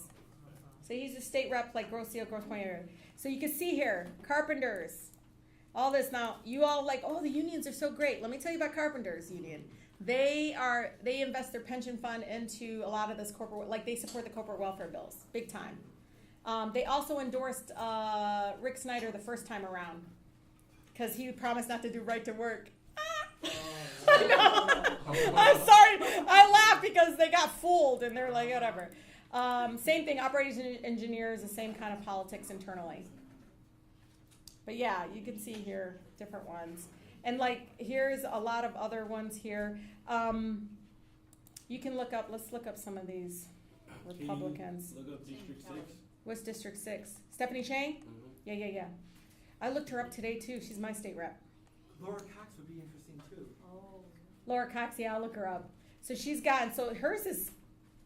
So he's a state rep like Grosse Ile, Grosse Pointe area. So you can see here, carpenters. All this now, you all like, oh, the unions are so great. Let me tell you about Carpenters Union. They invest their pension fund into a lot of this corporate, like they support the corporate welfare bills, big time. They also endorsed Rick Snyder the first time around because he promised not to do right to work. I know. I'm sorry. I laugh because they got fooled and they're like, whatever. Same thing, operations engineers, the same kind of politics internally. But yeah, you can see here different ones. And like, here's a lot of other ones here. You can let's look up some of these Republicans. Look up District 6. What's District 6? Stephanie Chang? Mm-hmm. Yeah. I looked her up today too. She's my state rep. Laura Cox would be interesting too. Oh. Laura Cox, yeah, I'll look her up. So hers is,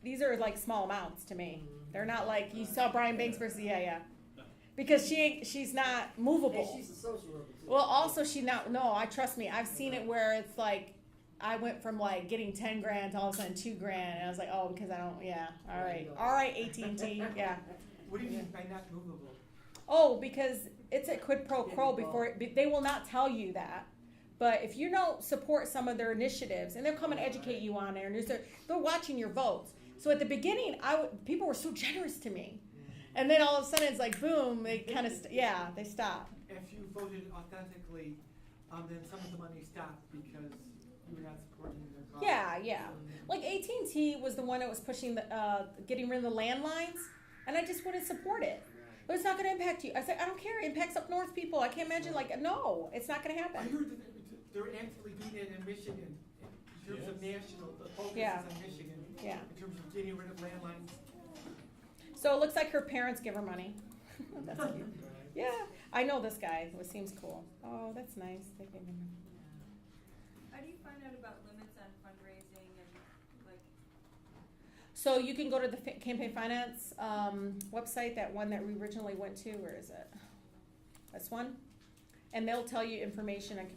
these are like small amounts to me. They're not like, you saw Brian Banks versus, yeah. Because she's not movable. And she's a social worker too. Well, also trust me, I've seen it where it's like, I went from like getting 10 grand to all of a sudden $2 grand, and I was like, oh, because I don't, yeah, all right, AT&T, yeah. What do you mean by not movable? Oh, because it's a quid pro quo they will not tell you that. But if you don't support some of their initiatives, and they'll come and educate you on it, and they're watching your votes. So at the beginning, people were so generous to me. And then all of a sudden it's like, boom, they kind of, they stop. If you voted authentically, then some of the money stopped because you were not supporting their cause. Yeah. Like AT&T was the one that was pushing getting rid of the landlines, and I just wouldn't support it. But it's not going to impact you. I said, I don't care. It impacts up north people. I can't imagine, no, it's not going to I happen. heard that they're actively doing it in Michigan in terms of national, the focus Yeah. is on Michigan. Yeah. In terms of getting rid of landlines. So it looks like her parents give her money. That's cute. Yeah, I know this guy. It seems cool. Oh, that's nice. They gave him. How do you find out about limits on fundraising and like? So you can go to the campaign finance website, that one that we originally went to. Where is it? This one, and they'll tell you information and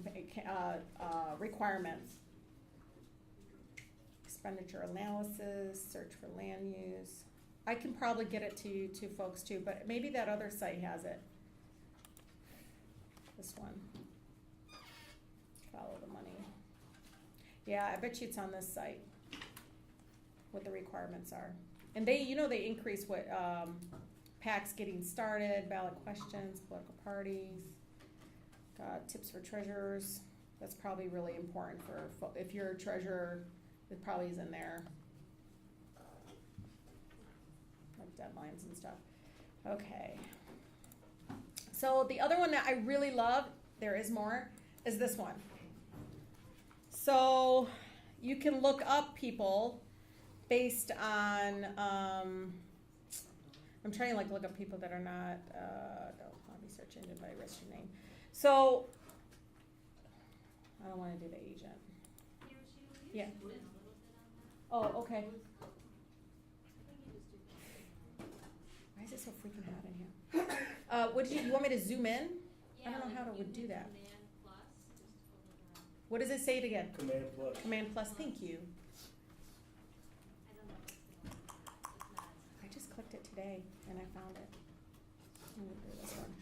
requirements. Expenditure analysis, search for land use. I can probably get it to you two folks too, but maybe that other site has it. This one. Follow the money. Yeah, I bet you it's on this site. What the requirements are. And they increase what PACs getting started, ballot questions, political parties, tips for treasurers. That's probably really important if you're a treasurer, it probably is in there. Like deadlines and stuff. Okay. So the other one that I really love, there is more, is this one. So you can look up people based on, I'm trying to look up people that are not, don't want to be search engine by registered name. So, I don't want to do the agent. Yeah. Oh, okay. Why is it so freaking hot in here? What did you want me to zoom in? I don't know how to would do that. What does it say it again? Command plus. Command plus, thank you. I just clicked it today and I found it. I'm gonna do this one.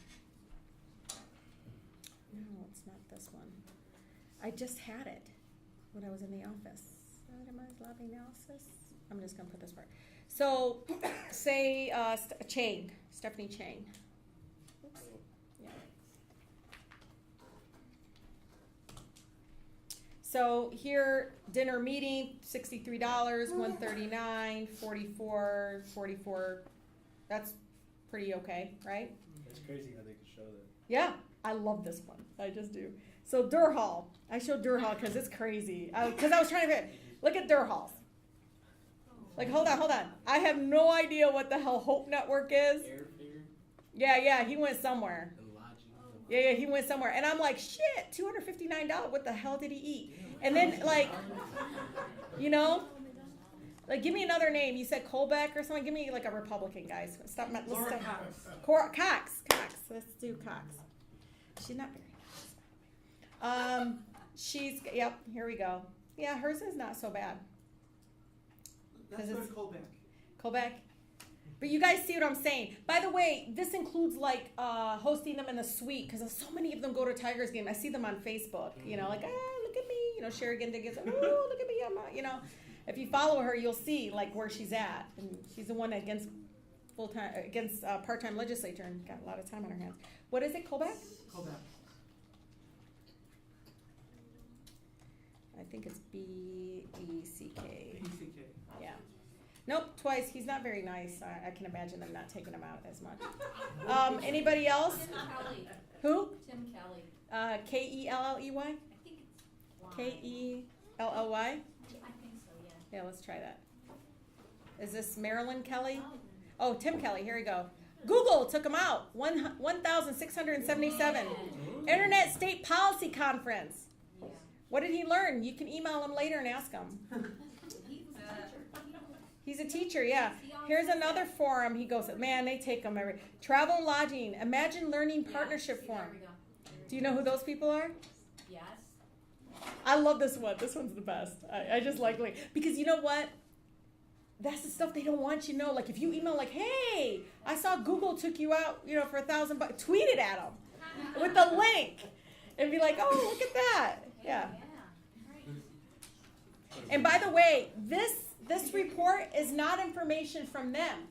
No, it's not this one. I just had it when I was in the office. Itemized lobby analysis. I'm just gonna put this part. So, say Chang, Stephanie Chang. Oops. Yeah. So here, dinner meeting, $63, $139, 44. That's pretty okay, right? It's crazy how they could show that. Yeah, I love this one. I just do. So Durhal, I showed Durhal because it's crazy. Because I was trying to look at Durhal's. Hold on. I have no idea what the hell Hope Network is. Airfare, Yeah, he went somewhere. the lodging. Yeah, he went somewhere. And I'm like, shit, $259. What the hell did he eat? And then, give me another name. You said Colbeck or something. Give me a Republican, guys. Stop. Laura Cox. Let's do Cox. She's not very nice. Yep, here we go. Yeah, hers is not so bad. Let's go to Colbeck. Colbeck. But you guys see what I'm saying. By the way, this includes hosting them in the suite because so many of them go to Tigers game. I see them on Facebook. Look at me. Sherigan Diggins. Oh, look at me. I'm if you follow her, you'll see where she's at, and she's the one against part-time legislature and got a lot of time on her hands. What is it, Colbeck? Colbeck. I think it's B-E-C-K. PCK. Yeah. Nope, twice. He's not very nice. I can imagine them not taking him out as much. Anybody else? Tim Kelly. Who? Tim Kelly. K-E-L-L-E-Y? I think it's Y. K-E-L-L-Y? I think so, yeah. Yeah, let's try that. Is this Marilyn Kelly? Oh, Tim Kelly. Here we go. Google took him out. 1,677. Internet State Policy Conference. Yeah. What did he learn? You can email him later and ask him. He was a teacher. He's a teacher, yeah. Here's another forum. He goes, man, they take them every. Travel and Lodging. Imagine Learning Partnership See, Forum. there we go. Do you know who those people are? Yes. I love this one. This one's the best. I just like because you know what? That's the stuff they don't want you to know. If you email hey, I saw Google took you out, for $1,000, tweet it at them with the link and be like, oh, look at that. Yeah. And by the way, this report is not information from them.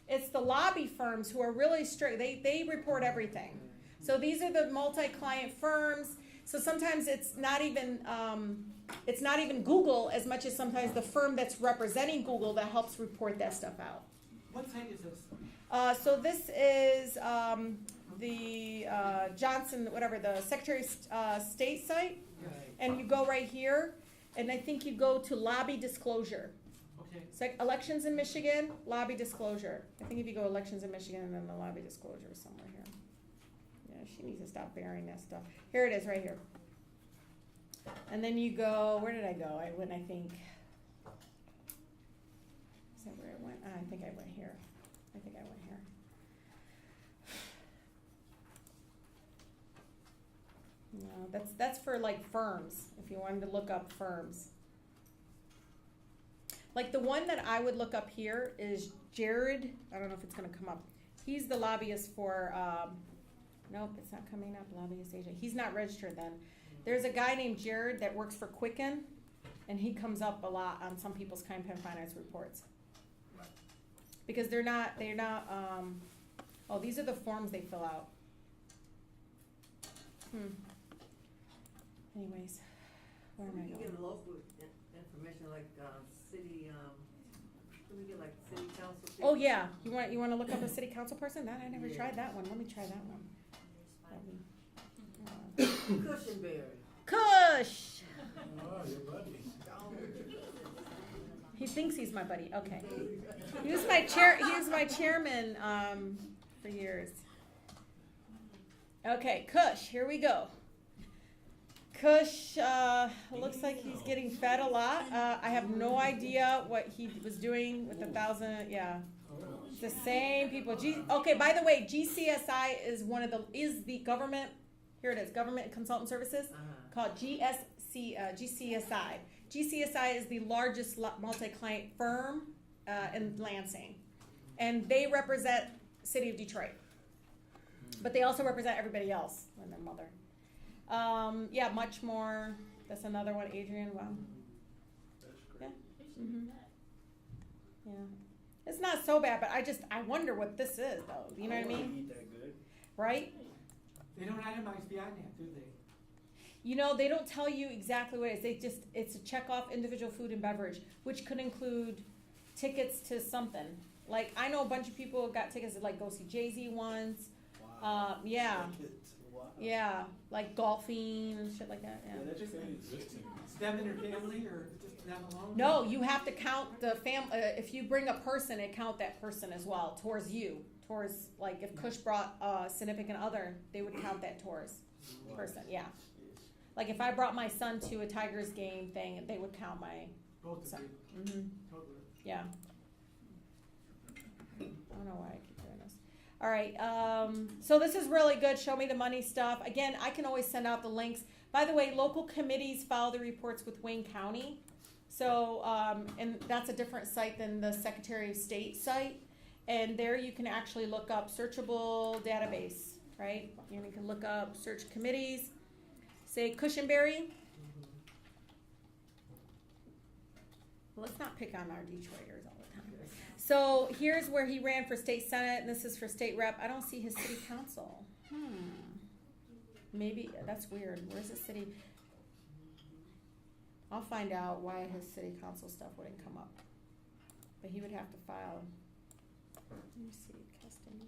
It's the lobby firms who are really strict. They report everything. So these are the multi-client firms. So sometimes it's not even Google as much as sometimes the firm that's representing Google that helps report that stuff out. What site is this? So this is the Johnson, the Secretary of State site. Right. And you go right here, and I think you go to lobby disclosure. Okay. It's elections in Michigan, lobby disclosure. I think if you go elections in Michigan and then the lobby disclosure is somewhere here. Yeah, she needs to stop burying that stuff. Here it is, right here. And then you go, where did I go? I went, I think. Is that where I went? I think I went here. No, that's for firms, if you wanted to look up firms. The one that I would look up here is Jared. I don't know if it's going to come up. He's the lobbyist for, nope, it's not coming up, lobbyist agent. He's not registered then. There's a guy named Jared that works for Quicken, and he comes up a lot on some people's campaign finance reports. Because they're not, these are the forms they fill out. Anyways, where am I We can going? get local information city, can we get city council? Oh yeah, you want to look up a city council person? I never Yeah. tried that one. Let me try that one. Cushionberry. Kush! Oh, your buddy. He thinks he's my buddy. Okay. He was my chairman for years. Okay, Kush, here we go. Kush looks like he's getting fed a lot. I have no idea what he was doing with 1,000. Yeah, it's the same people. Okay, by the way, GCSI is the government. Here it is, Government Consultant Services, called GCSI. GCSI is the largest multi-client firm in Lansing, and they represent City of Detroit, but they also represent everybody else and their mother. Yeah, much more. That's another one, Adrian. Wow. Yeah. Mm-hmm. Yeah. It's not so bad, but I wonder what this is, though. You know what I mean? Eat that good. Right? They don't itemize beyond that, do they? You know, they don't tell you exactly what it is. It's a check off individual food and beverage, which could include tickets to something. Like, I know a bunch of people got tickets to, like, go see Jay-Z once. Wow. Yeah. Wow. Yeah. Like golfing and shit like that. Yeah, Yeah. that just ain't existing. It's them and their family, or just them alone? No, you have to count the if you bring a person, it count that person as well towards you. Towards, like, if Kush brought a significant other, they would count that towards person. Yeah. Like, if I brought my son to a Tigers game thing, they would count my Both of son. you, Mm-hmm. totally. Yeah. I don't know why I keep doing this. All right. So this is really good. Show me the money stuff. Again, I can always send out the links. By the way, local committees file the reports with Wayne County. So, and that's a different site than the Secretary of State site. And there you can actually look up searchable database, right? And you can look up search committees. Say Cushionberry. Well, let's not pick on our Detroiters all the time. So here's where he ran for state senate, and this is for state rep. I don't see his city council. Maybe that's weird. Where's the city? I'll find out why his city council stuff wouldn't come up. But he would have to file. Let me see, Castaneda.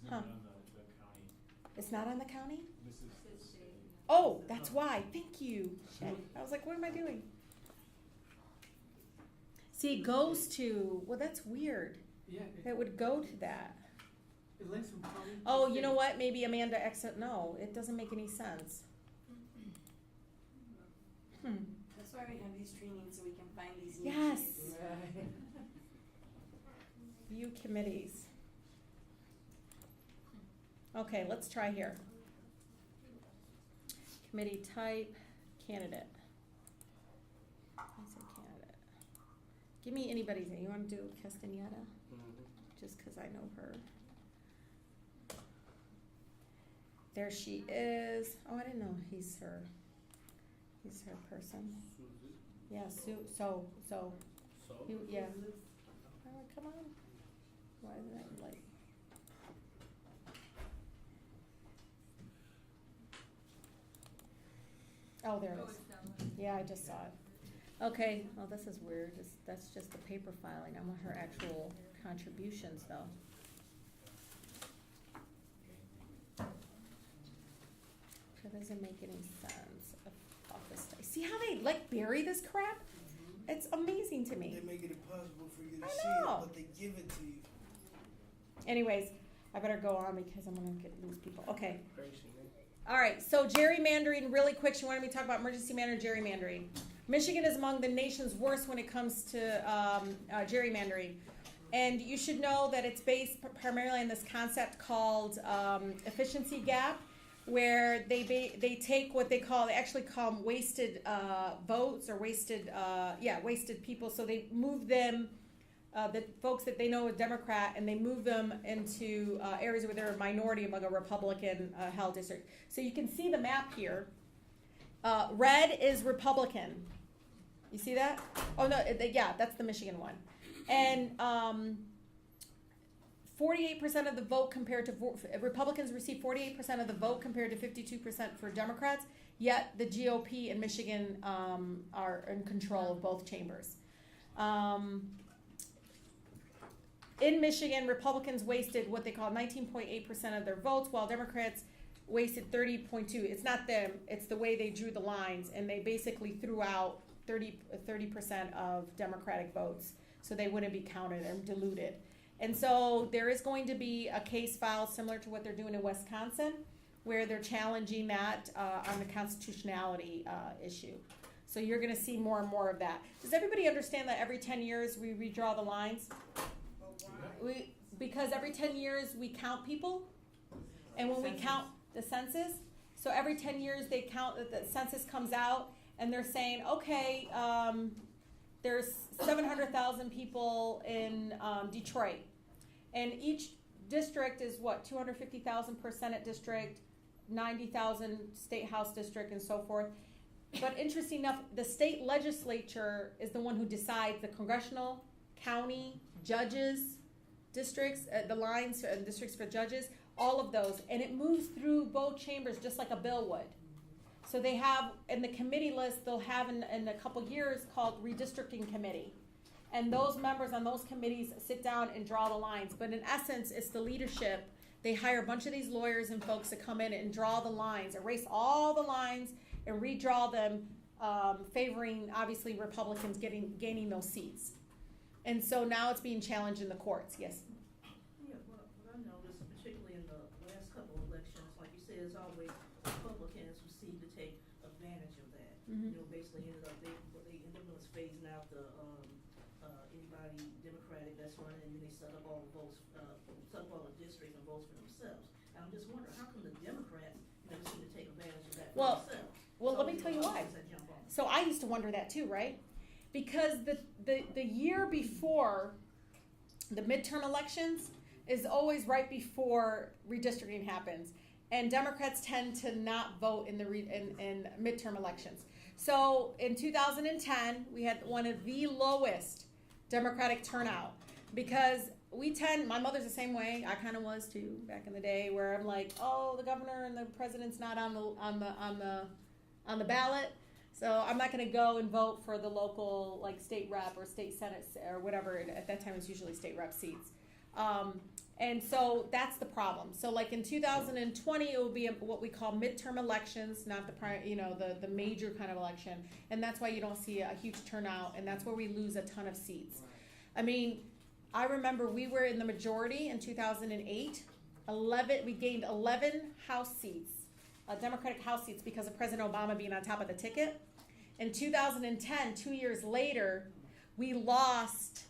Isn't Huh. it on the county? It's not on the county? This is. Oh, that's why. Thank you. Shit. I was like, what am I doing? See, it goes to, well, that's weird. Yeah. It would go to that. It links from county to Oh, you state. know what? Maybe Amanda exit. No, it doesn't make any sense. That's why we have these trainings, so we can find these Yes. niches. Right. View committees. Okay, let's try here. Committee type, candidate. I say candidate. Give me anybody's name. You want to do Castaneda? Just because I know her. There she is. Oh, I didn't know he's her person. Yeah, so. Yeah. Oh, come on. Why isn't it like? Oh, there it Oh, is. it's down there. Yeah, I just saw it. Okay, well, this is weird. That's just the paper filing. I want her actual contributions, though. That doesn't make any sense. Office space. See how they like bury this crap? It's amazing to me. They make it impossible for you to I see it, know. but they give it to you. Anyways, I better go on because I'm gonna lose people. Okay. Crazy, man. All right, so gerrymandering, really quick. She wanted me to talk about emergency managed gerrymandering. Michigan is among the nation's worst when it comes to gerrymandering. And you should know that it's based primarily on this concept called efficiency gap, where they take what they actually call them wasted votes or wasted people. So they move them, the folks that they know are Democrat, and they move them into areas where they're a minority among a Republican held district. So you can see the map here. Red is Republican. You see that? Oh no, yeah, that's the Michigan one. And 48% of the vote compared to Republicans receive 48% of the vote compared to 52% for Democrats. Yet the GOP in Michigan are in control of both chambers. in Michigan, Republicans wasted what they call 19.8% of their votes, while Democrats wasted 30.2. It's not them, it's the way they drew the lines, and they basically threw out 30% of Democratic votes, so they wouldn't be counted and diluted. And so there is going to be a case filed similar to what they're doing in Wisconsin, where they're challenging that on the constitutionality issue. So you're going to see more and more of that. Does everybody understand that every 10 years we redraw the lines? Because every 10 years we count people, and when we count the census, so every 10 years they count that the census comes out, and they're saying, okay, there's 700,000 people in Detroit, and each district is what, 250,000 per Senate district, 90,000 state house district, and so forth. But interesting enough, the state legislature is the one who decides the congressional, county, judges, districts, the lines, districts for judges, all of those, and it moves through both chambers just like a bill would. So they have, in the committee list, they'll have in a couple years called redistricting committee. And those members on those committees sit down and draw the lines. But in essence, it's the leadership. They hire a bunch of these lawyers and folks to come in and draw the lines, erase all the lines, and redraw them, favoring, obviously, Republicans gaining those seats. And so now it's being challenged in the courts. Yes? Yeah, what I noticed, particularly in the last couple of elections, like you said, it's always Republicans who seem to take advantage of that. Mm-hmm. You know, basically ended up, they ended up phasing out the anybody Democratic that's running, and then they set up all the votes, set up all the districts and votes for themselves. And I'm just wondering, how come the Democrats never seem to take advantage of that for themselves? Well, let me tell you why. So I used to wonder that too, right? Because the year before the midterm elections is always right before redistricting happens, and Democrats tend to not vote in the in midterm elections. So in 2010, we had one of the lowest Democratic turnout because my mother's the same way. I kind of was too back in the day, where I'm like, oh, the governor and the president's not on the ballot. So I'm not going to go and vote for the local, like, state rep or state senate or whatever. At that time, it was usually state rep seats. And so that's the problem. So, like, in 2020, it will be what we call midterm elections, not the major kind of election. And that's why you don't see a huge turnout, and that's where we lose a ton of seats. I mean, I remember we were in the majority in 2008. We gained 11 House seats. Democratic House seats because of President Obama being on top of the ticket. In 2010, 2 years later, we lost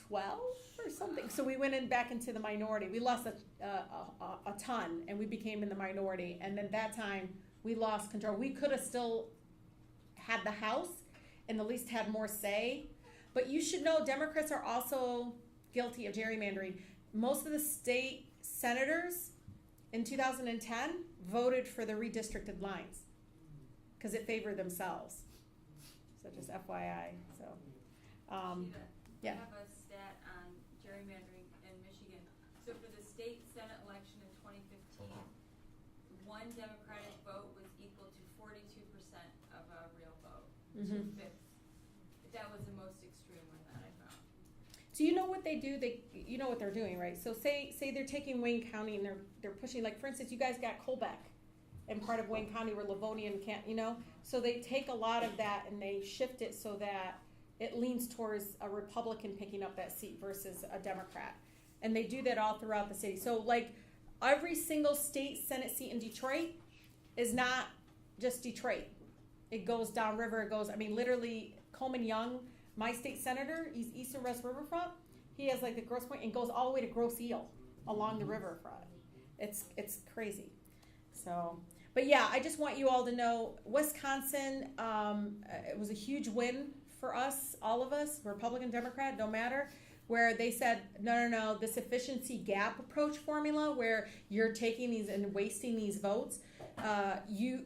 12 or something. So we went back into the minority. We lost a ton, and we became in the minority. And then that time, we lost control. We could have still had the House and at least had more say. But you should know Democrats are also guilty of gerrymandering. Most of the state senators in 2010 voted for the redistricted lines because it favored themselves. So just FYI. So, yeah. I have a stat on gerrymandering in Michigan. So for the state senate election in 2015, one Democratic vote was equal to 42% of a real vote. Mm-hmm. 2/5. That was the most extreme one that I found. So you know what they do? You know what they're doing, right? So say they're taking Wayne County and they're pushing, like, for instance, you guys got Colbeck and part of Wayne County where Livonian can't, so they take a lot of that and they shift it so that it leans towards a Republican picking up that seat versus a Democrat. And they do that all throughout the city. So, like, every single state Senate seat in Detroit is not just Detroit. It goes downriver. Literally, Coleman Young, my state senator, he's East and West Riverfront. He has, like, the Grosse Pointe and goes all the way to Grosse Ile along the riverfront. It's crazy. So, but yeah, I just want you all to know, Wisconsin, it was a huge win for us, all of us, Republican, Democrat, no matter, where they said, no, this efficiency gap approach formula where you're taking these and wasting these votes,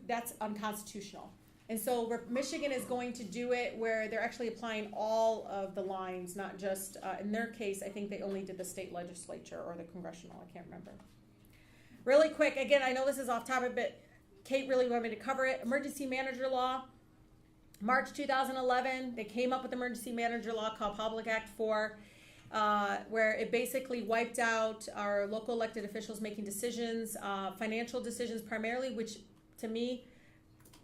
that's unconstitutional. And so Michigan is going to do it where they're actually applying all of the lines, not just, in their case, I think they only did the state legislature or the congressional, I can't remember. Really quick, again, I know this is off topic, but Kate really wanted me to cover it. Emergency manager law, March 2011, they came up with emergency manager law called Public Act 4. where it basically wiped out our local elected officials making decisions, financial decisions primarily, which to me,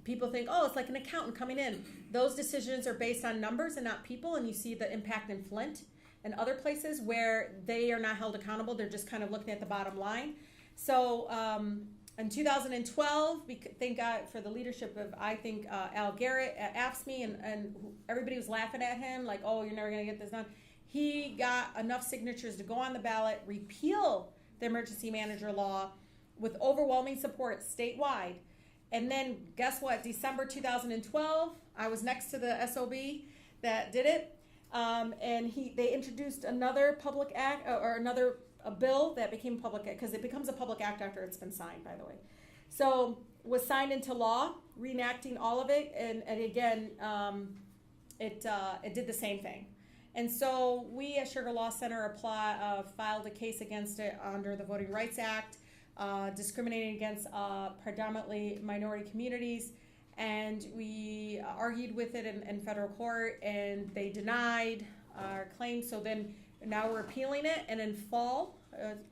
people think, oh, it's like an accountant coming in. Those decisions are based on numbers and not people, and you see the impact in Flint and other places where they are not held accountable. They're just kind of looking at the bottom line. So in 2012, thank God for the leadership of, I think, Al Garrett at AFSCME, and everybody was laughing at him, like, oh, you're never going to get this done. He got enough signatures to go on the ballot, repeal the emergency manager law with overwhelming support statewide. And then guess what? December 2012, I was next to the SOB that did it. And they introduced another public act or another bill that became public, because it becomes a public act after it's been signed, by the way. So was signed into law, reenacting all of it. And again, it did the same thing. And so we at Sugar Law Center filed a case against it under the Voting Rights Act, discriminating against predominantly minority communities. And we argued with it in federal court, and they denied our claim. So then now we're appealing it, and in fall,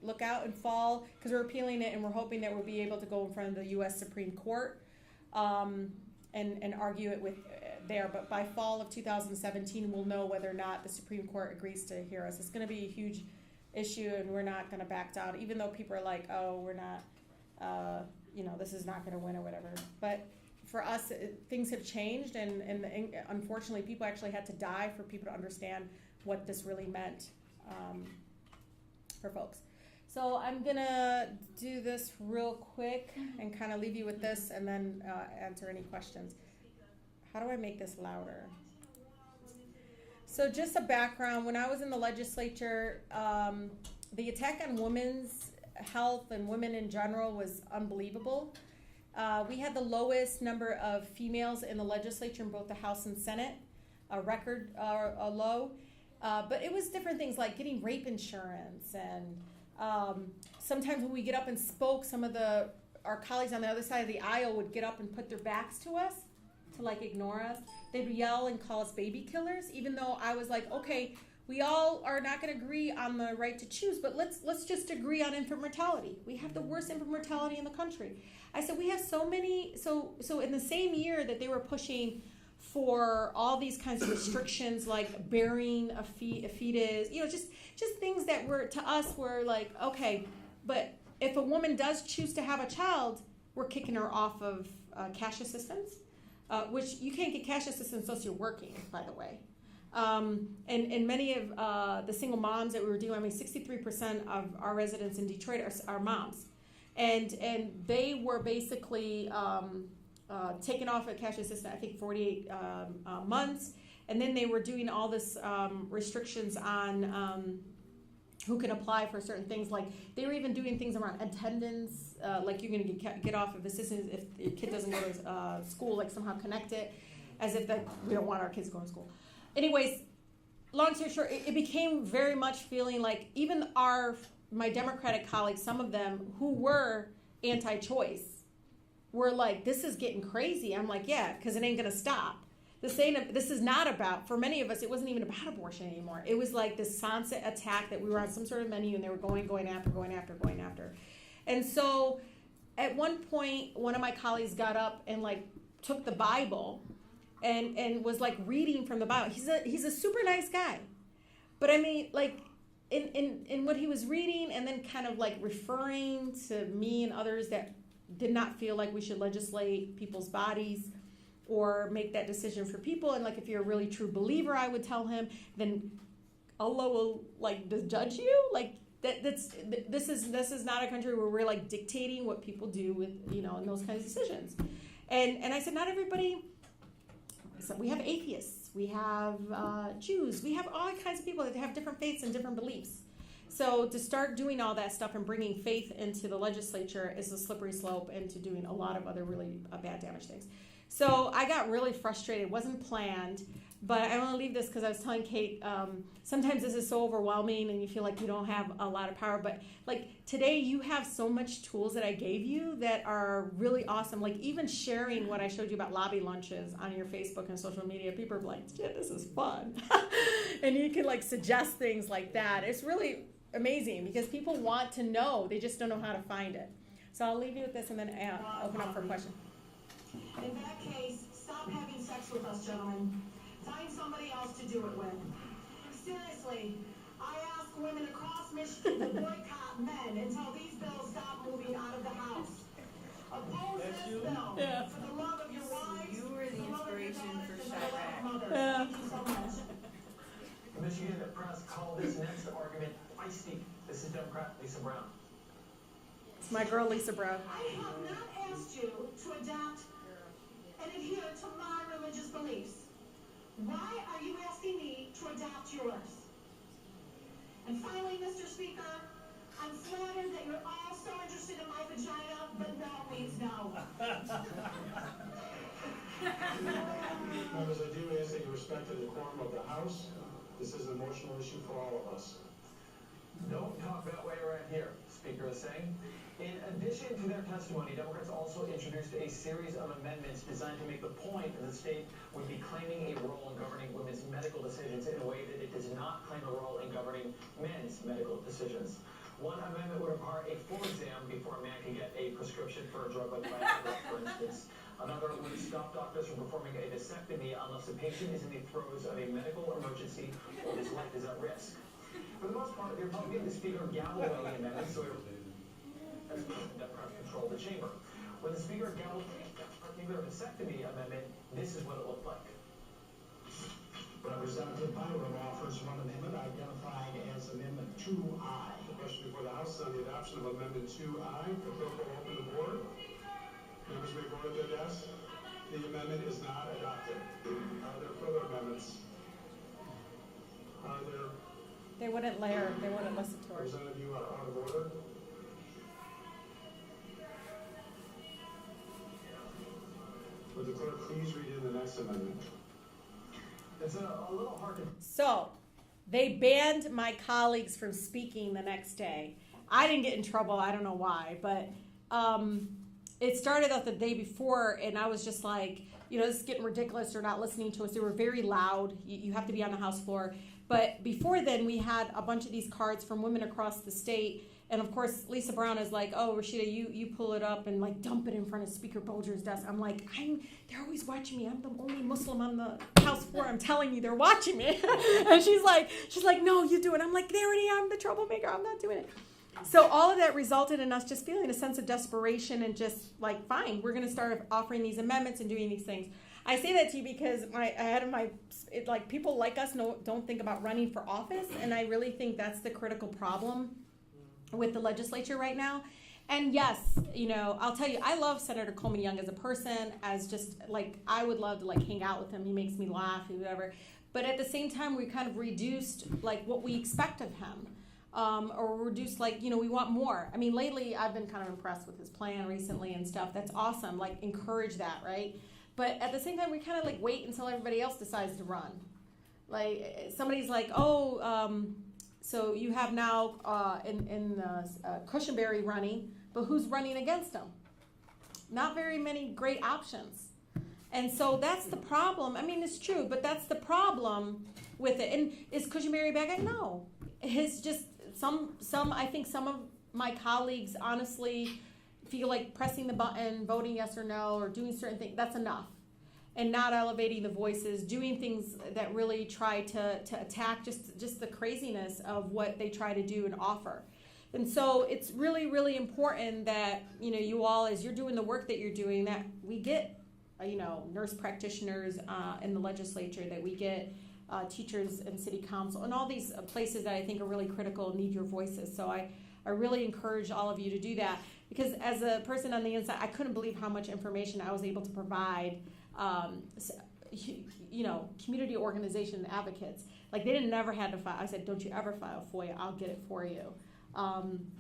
look out in fall, because we're appealing it, and we're hoping that we'll be able to go in front of the U.S. Supreme Court and argue it with there. But by fall of 2017, we'll know whether or not the Supreme Court agrees to hear us. It's going to be a huge issue, and we're not going to back down, even though people are like, oh, we're not, this is not going to win or whatever. But for us, things have changed, and unfortunately, people actually had to die for people to understand what this really meant for folks. So I'm going to do this real quick and kind of leave you with this, and then answer any questions. How do I make this louder? So just a background, when I was in the legislature, the attack on women's health and women in general was unbelievable. We had the lowest number of females in the legislature in both the House and Senate, a record low. But it was different things like getting rape insurance, and sometimes when we get up and spoke, some of our colleagues on the other side of the aisle would get up and put their backs to us to like ignore us. They'd yell and call us baby killers, even though I was like, okay, we all are not going to agree on the right to choose, but let's just agree on infant mortality. We have the worst infant mortality in the country. I said we have so many. So in the same year that they were pushing for all these kinds of restrictions, like burying a fetus, just things that were to us were like, okay, but if a woman does choose to have a child, we're kicking her off of cash assistance, which you can't get cash assistance unless you're working, by the way. And many of the single moms that we were doing, 63% of our residents in Detroit are moms. And they were basically taken off of cash assistance, I think 48 months. And then they were doing all this restrictions on who can apply for certain things. Like they were even doing things around attendance, like you're going to get off of assistance if your kid doesn't go to school, like somehow connect it, as if that we don't want our kids going to school. Anyways, long story short, it became very much feeling like even my Democratic colleagues, some of them who were anti-choice, were like, this is getting crazy. I'm like, yeah, because it ain't going to stop. This is not about, for many of us, it wasn't even about abortion anymore. It was like this constant attack that we were on some sort of menu and they were going after. And so at one point, one of my colleagues got up and like took the Bible and was like reading from the Bible. He's a super nice guy. But I mean, like in what he was reading and then kind of like referring to me and others that did not feel like we should legislate people's bodies or make that decision for people. And like, if you're a really true believer, I would tell him, then Allah will like judge you. Like this is not a country where we're like dictating what people do with, and those kinds of decisions. And I said, not everybody. So we have atheists, we have Jews, we have all kinds of people that have different faiths and different beliefs. So to start doing all that stuff and bringing faith into the legislature is a slippery slope into doing a lot of other really bad damage things. So I got really frustrated. It wasn't planned. But I want to leave this because I was telling Kate, sometimes this is so overwhelming and you feel like you don't have a lot of power. But like today, you have so much tools that I gave you that are really awesome. Like even sharing what I showed you about lobby lunches on your Facebook and social media, people are like, yeah, this is fun. And you can like suggest things like that. It's really amazing because people want to know. They just don't know how to find it. So I'll leave you with this and then open up for questions. In that case, stop having sex with us, gentlemen. Find somebody else to do it with. Seriously, I ask women across Michigan to boycott men until these bills stop moving out of the House. Oppose this bill for the love of your wives. You were the inspiration for Chirac. Thank you so much. The Michigan press called this next argument feisty. This is Democrat Lisa Brown. It's my girl, Lisa Brown. I have not asked you to adapt and adhere to my religious beliefs. Why are you asking me to adopt yours? And finally, Mr. Speaker, I'm flattered that you're all so interested in my vagina, but no means no. Members, I do ask that you respect the decorum of the House. This is an emotional issue for all of us. Don't talk that way around here, Speaker is saying. In addition to their testimony, Democrats also introduced a series of amendments designed to make the point that the state would be claiming a role in governing women's medical decisions in a way that it does not claim a role in governing men's medical decisions. One amendment would require a full exam before a man can get a prescription for a drug like Viagra, for instance. Another would stop doctors from performing a vasectomy unless the patient is in the throes of a medical emergency or his life is at risk. For the most part, the Republican Speaker gavelled away the amendments, so as Democrats control the chamber. When the Speaker gavelled a particular vasectomy amendment, this is what it looked like. Representative Byram offers one amendment identified as Amendment 2I. The question before the House is on the adoption of Amendment 2I. The clerk will open the board. Members may vote at their desks. The amendment is not adopted. Are there further amendments? Are there? They wouldn't listen to her. Representative, you are out of order. Would the clerk please read in the next amendment? It's a little hard to... So, they banned my colleagues from speaking the next day. I didn't get in trouble. I don't know why. But it started out the day before, and I was just like, this is getting ridiculous. They're not listening to us. They were very loud. You have to be on the House floor. But before then, we had a bunch of these cards from women across the state. And, of course, Lisa Brown is like, oh, Rashida, you pull it up and, like, dump it in front of Speaker Bolger's desk. I'm like, they're always watching me. I'm the only Muslim on the House floor. I'm telling you, they're watching me. And she's like, no, you do it. I'm like, they already are. I'm the troublemaker. I'm not doing it. So all of that resulted in us just feeling a sense of desperation and just, like, fine, we're going to start offering these amendments and doing these things. I say that to you because people like us don't think about running for office, and I really think that's the critical problem with the legislature right now. And yes, I'll tell you, I love Senator Coleman Young as a person, as just like, I would love to like hang out with him. He makes me laugh, whatever. But at the same time, we kind of reduced like what we expect of him. Or reduced like, we want more. I mean, lately I've been kind of impressed with his plan recently and stuff. That's awesome. Like, encourage that, right? But at the same time, we kind of like wait until everybody else decides to run. Like, somebody's like, so you have now in Cushenberry running, but who's running against him? Not very many great options. And so that's the problem. I mean, it's true, but that's the problem with it. And is Cushenberry a bad guy? No. His just I think some of my colleagues honestly feel like pressing the button, voting yes or no, or doing certain things, that's enough. And not elevating the voices, doing things that really try to attack just the craziness of what they try to do and offer. And so it's really, really important that, you all, as you're doing the work that you're doing, that we get, nurse practitioners in the legislature, that we get teachers and city council, and all these places that I think are really critical and need your voices. So I really encourage all of you to do that, because as a person on the inside, I couldn't believe how much information I was able to provide, community organization advocates. Like, they never had to file. I said, don't you ever file FOIA, I'll get it for you. And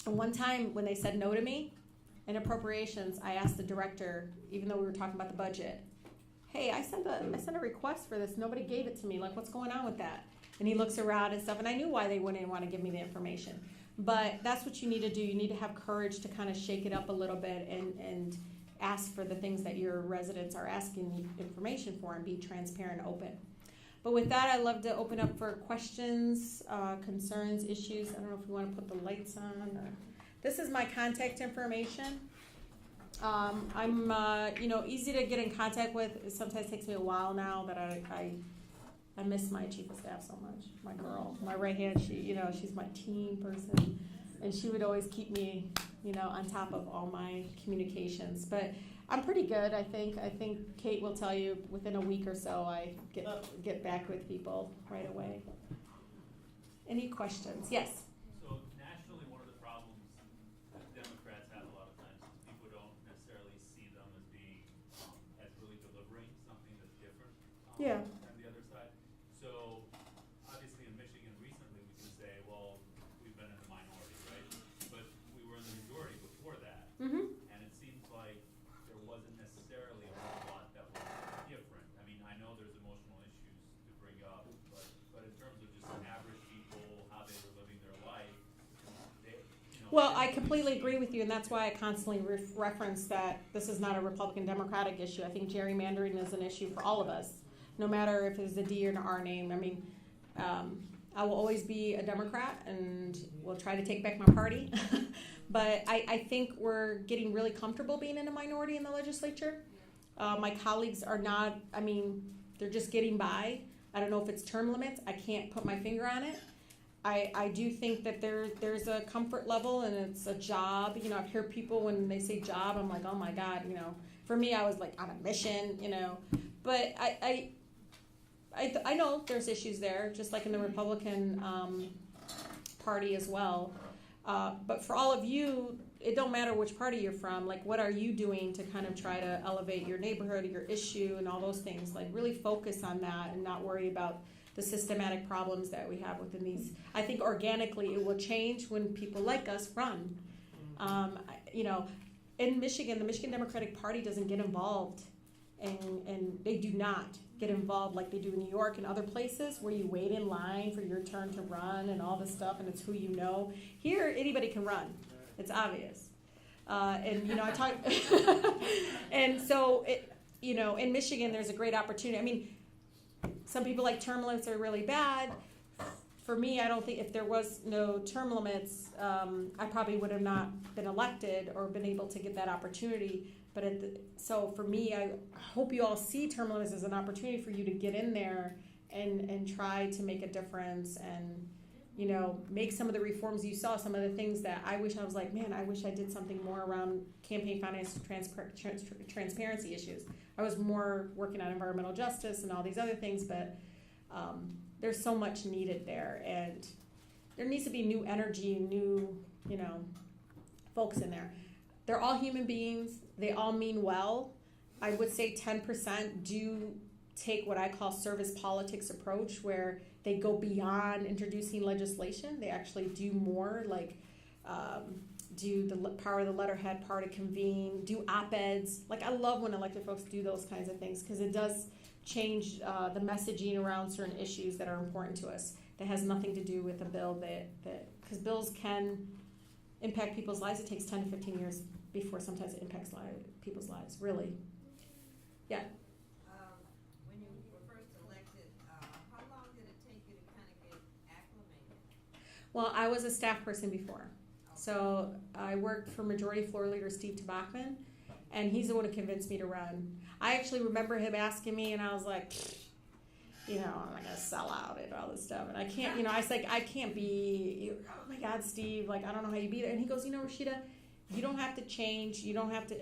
one time when they said no to me in appropriations, I asked the director, even though we were talking about the budget, hey, I sent a request for this. Nobody gave it to me. Like, what's going on with that? And he looks around and stuff, and I knew why they wouldn't want to give me the information. But that's what you need to do. You need to have courage to kind of shake it up a little bit and ask for the things that your residents are asking information for, and be transparent and open. But with that, I'd love to open up for questions, concerns, issues. I don't know if you want to put the lights on. Or... This is my contact information. I'm easy to get in contact with. It sometimes takes me a while now that I miss my chief of staff so much. My girl, my right hand, she's my team person, and she would always keep me, on top of all my communications. But I'm pretty good, I think. I think Kate will tell you within a week or so I get back with people right away. Any questions? Yes. So nationally, one of the problems that Democrats have a lot of times is people don't necessarily see them as being as really delivering something that's different than the other side. So obviously in Michigan recently we can say, well, we've been in the minority, right? But we were in the majority before that. Mm-hmm. And it seems like there wasn't necessarily a whole lot that was different. I mean, I know there's emotional issues to bring up, but in terms of just average people, how they were living their life, Well, I completely agree with you, and that's why I constantly reference that this is not a Republican-Democratic issue. I think gerrymandering is an issue for all of us, no matter if it's a D or an R name. I mean, I will always be a Democrat, and will try to take back my party. But I think we're getting really comfortable being in a minority in the legislature. My colleagues are not, they're just getting by. I don't know if it's term limits. I can't put my finger on it. I do think that there's a comfort level, and it's a job. I've heard people when they say job, I'm like, oh my God, For me, I was like on a mission, But I know there's issues there, just like in the Republican Party as well. But for all of you, it don't matter which party you're from. Like, what are you doing to kind of try to elevate your neighborhood, your issue, and all those things? Like, really focus on that and not worry about the systematic problems that we have within these. I think organically it will change when people like us run. In Michigan, the Michigan Democratic Party doesn't get involved, and they do not get involved like they do in New York and other places where you wait in line for your turn to run and all this stuff, and it's who you know. Here, anybody can run. It's obvious. I talk, and so, in Michigan, there's a great opportunity. Some people like term limits are really bad. For me, I don't think if there was no term limits, I probably would have not been elected or been able to get that opportunity. But so for me, I hope you all see term limits as an opportunity for you to get in there and try to make a difference and, make some of the reforms you saw, some of the things that I wish I was like, man, I wish I did something more around campaign finance transparency issues. I was more working on environmental justice and all these other things, but there's so much needed there, and there needs to be new energy, new, folks in there. They're all human beings. They all mean well. I would say 10% do take what I call service politics approach, where they go beyond introducing legislation. They actually do more, like do the power of the letterhead, power to convene, do op-eds. Like, I love when elected folks do those kinds of things, because it does change the messaging around certain issues that are important to us that has nothing to do with a bill because bills can impact people's lives. It takes 10 to 15 years before sometimes it impacts people's lives, really. Yeah. When you were first elected, how long did it take you to kind of get acclimated? Well, I was a staff person before. So I worked for Majority Floor Leader Steve Tabachman, and he's the one who convinced me to run. I actually remember him asking me, and I was like, I'm not going to sell out and all this stuff. And I can't, I was like, I can't be, oh my God, Steve, like, I don't know how you be there. And he goes, Rashida, you don't have to change. You don't have to,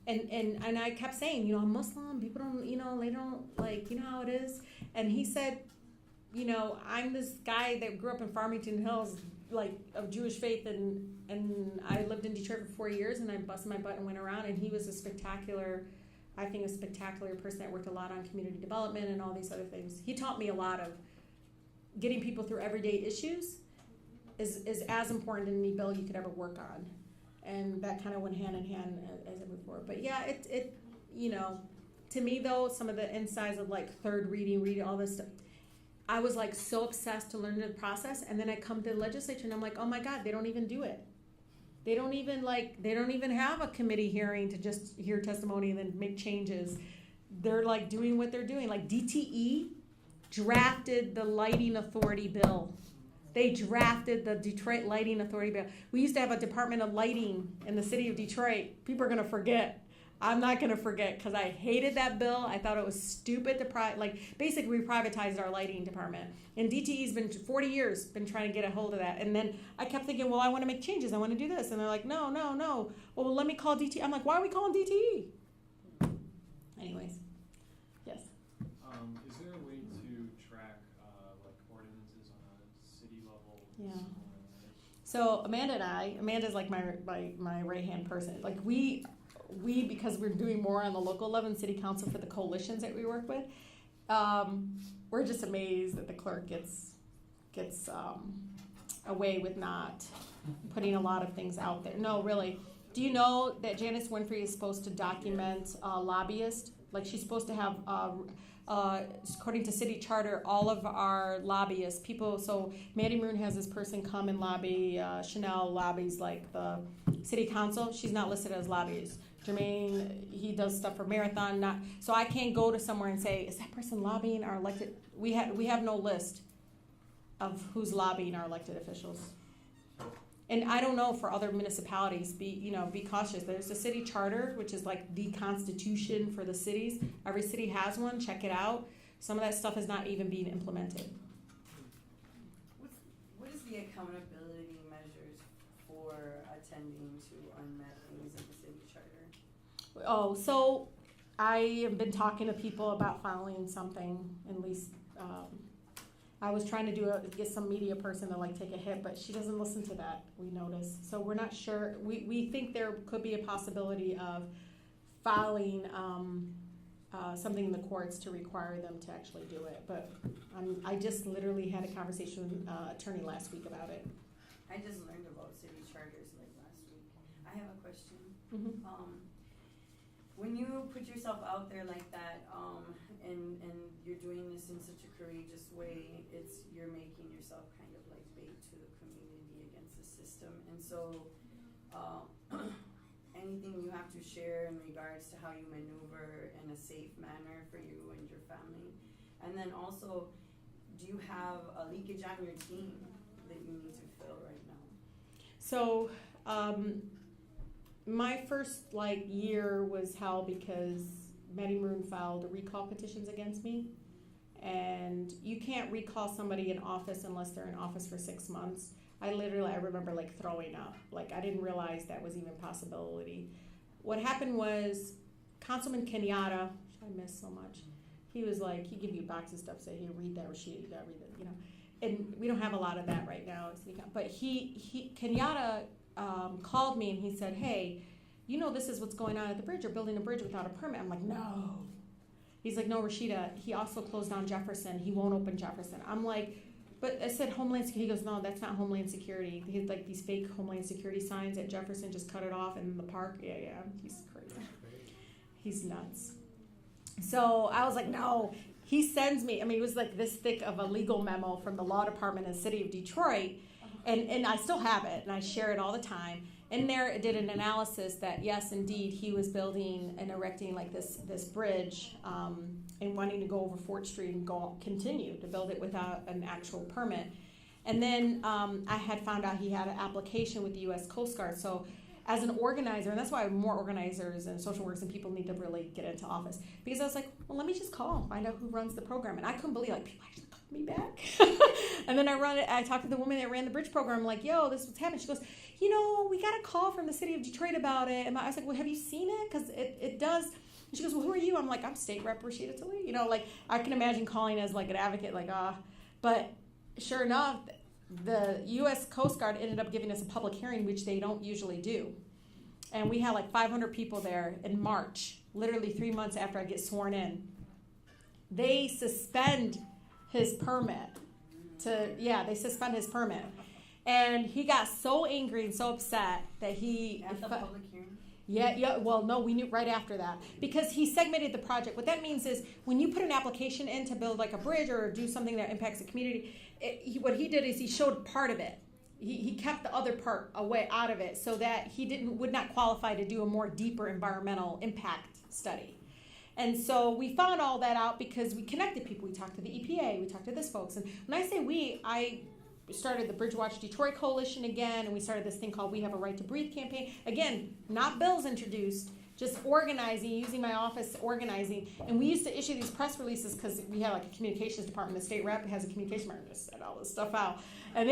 and I kept saying, I'm Muslim. People don't, they don't, like, how it is. And he said, I'm this guy that grew up in Farmington Hills, like, of Jewish faith, and I lived in Detroit for 4 years, and I busted my butt and went around, and he was a spectacular person that worked a lot on community development and all these other things. He taught me a lot of getting people through everyday issues is as important in any bill you could ever work on, and that kind of went hand in hand as I moved forward. But yeah, to me though, some of the insides of like third reading all this stuff, I was like so obsessed to learn the process, and then I come to the legislature and I'm like, oh my God, they don't even do it. They don't even have a committee hearing to just hear testimony and then make changes. They're like doing what they're doing. Like DTE drafted the lighting authority bill. They drafted the Detroit Lighting Authority bill. We used to have a Department of Lighting in the city of Detroit. People are going to forget. I'm not going to forget because I hated that bill. I thought it was stupid to basically we privatized our lighting department. And DTE's been 40 years been trying to get a hold of that. And then I kept thinking, well, I want to make changes. I want to do this. And they're like, no. Well, let me call DTE. I'm like, why are we calling DTE? Anyways, yes. Is there a way to track like ordinances on a city level? Yeah. So Amanda's like my right-hand person. Like we because we're doing more on the local level in city council for the coalitions that we work with, we're just amazed that the clerk gets away with not putting a lot of things out there. No, really. Do you know that Janice Winfrey is supposed to document lobbyists? Like she's supposed to have, according to city charter, all of our lobbyists, people. So Maddie Moon has this person come and lobby. Chanel lobbies like the city council. She's not listed as lobbyist. Jermaine, he does stuff for Marathon. So I can't go to somewhere and say, is that person lobbying our elected? We have no list of who's lobbying our elected officials. And I don't know for other municipalities, be cautious. There's a city charter, which is like the constitution for the cities. Every city has one. Check it out. Some of that stuff is not even being implemented. What is the accountability measures for attending to unmet things in the city charter? Oh, so I have been talking to people about filing something, at least. I was trying to get some media person to like take a hit, but she doesn't listen to that, we notice. So we're not sure. We think there could be a possibility of filing something in the courts to require them to actually do it. But I just literally had a conversation with an attorney last week about it. I just learned about city charters like last week. I have a question. Mm-hmm. When you put yourself out there like that, and you're doing this in such a courageous way, you're making yourself kind of like bait to the community against the system. And so, anything you have to share in regards to how you maneuver in a safe manner for you and your family? And then also, do you have a leakage on your team that you need to fill right now? So, my first year was hell because Maddie Maroon filed recall petitions against me, and you can't recall somebody in office unless they're in office for 6 months. I remember throwing up. I didn't realize that was even a possibility. What happened was Councilman Kenyatta, which I miss so much, he was he give you a box of stuff, say, here, read that Rashida, you gotta read it, And we don't have a lot of that right now. But Kenyatta called me and he said, hey, this is what's going on at the bridge. You're building a bridge without a permit. I'm like, no. He's like, no, Rashida, he also closed down Jefferson. He won't open Jefferson. I'm like, but I said Homeland Security. He goes, no, that's not Homeland Security. He had these fake Homeland Security signs at Jefferson, just cut it off, and in the park. Yeah, he's crazy. He's nuts. So I was like, no. He sends me, it was this thick of a legal memo from the law department in the city of Detroit, and I still have it, and I share it all the time. And there it did an analysis that, yes, indeed, he was building and erecting this bridge and wanting to go over Fort Street and continue to build it without an actual permit. And then I had found out he had an application with the U.S. Coast Guard. So as an organizer, and that's why more organizers and social workers and people need to really get into office. Because I was like, well, let me just call and find out who runs the program. And I couldn't believe, people actually called me back. And then I talked to the woman that ran the bridge program. I'm like, yo, this is what's happening. She goes, we got a call from the city of Detroit about it. And I was like, well, have you seen it? Because it does. And she goes, well, who are you? I'm like, I'm State Rep Rashida Tlaib. I can imagine calling as an advocate, But sure enough, the U.S. Coast Guard ended up giving us a public hearing, which they don't usually do. And we had 500 people there in March, literally 3 months after I get sworn in. They suspend his permit. They suspend his permit. And he got so angry and so upset that he... At the public hearing? Yeah, well, no, we knew right after that because he segmented the project. What that means is when you put an application in to build like a bridge or do something that impacts the community, what he did is he showed part of it. He kept the other part away out of it so that he would not qualify to do a more deeper environmental impact study. And so we found all that out because we connected people. We talked to the EPA, we talked to this folks. And when I say I started the Bridge Watch Detroit Coalition again, and we started this thing called We Have a Right to Breathe campaign. Again, not bills introduced, just organizing, using my office organizing. And we used to issue these press releases because we had like a communications department. The state rep has a communication department, just set all this stuff out. And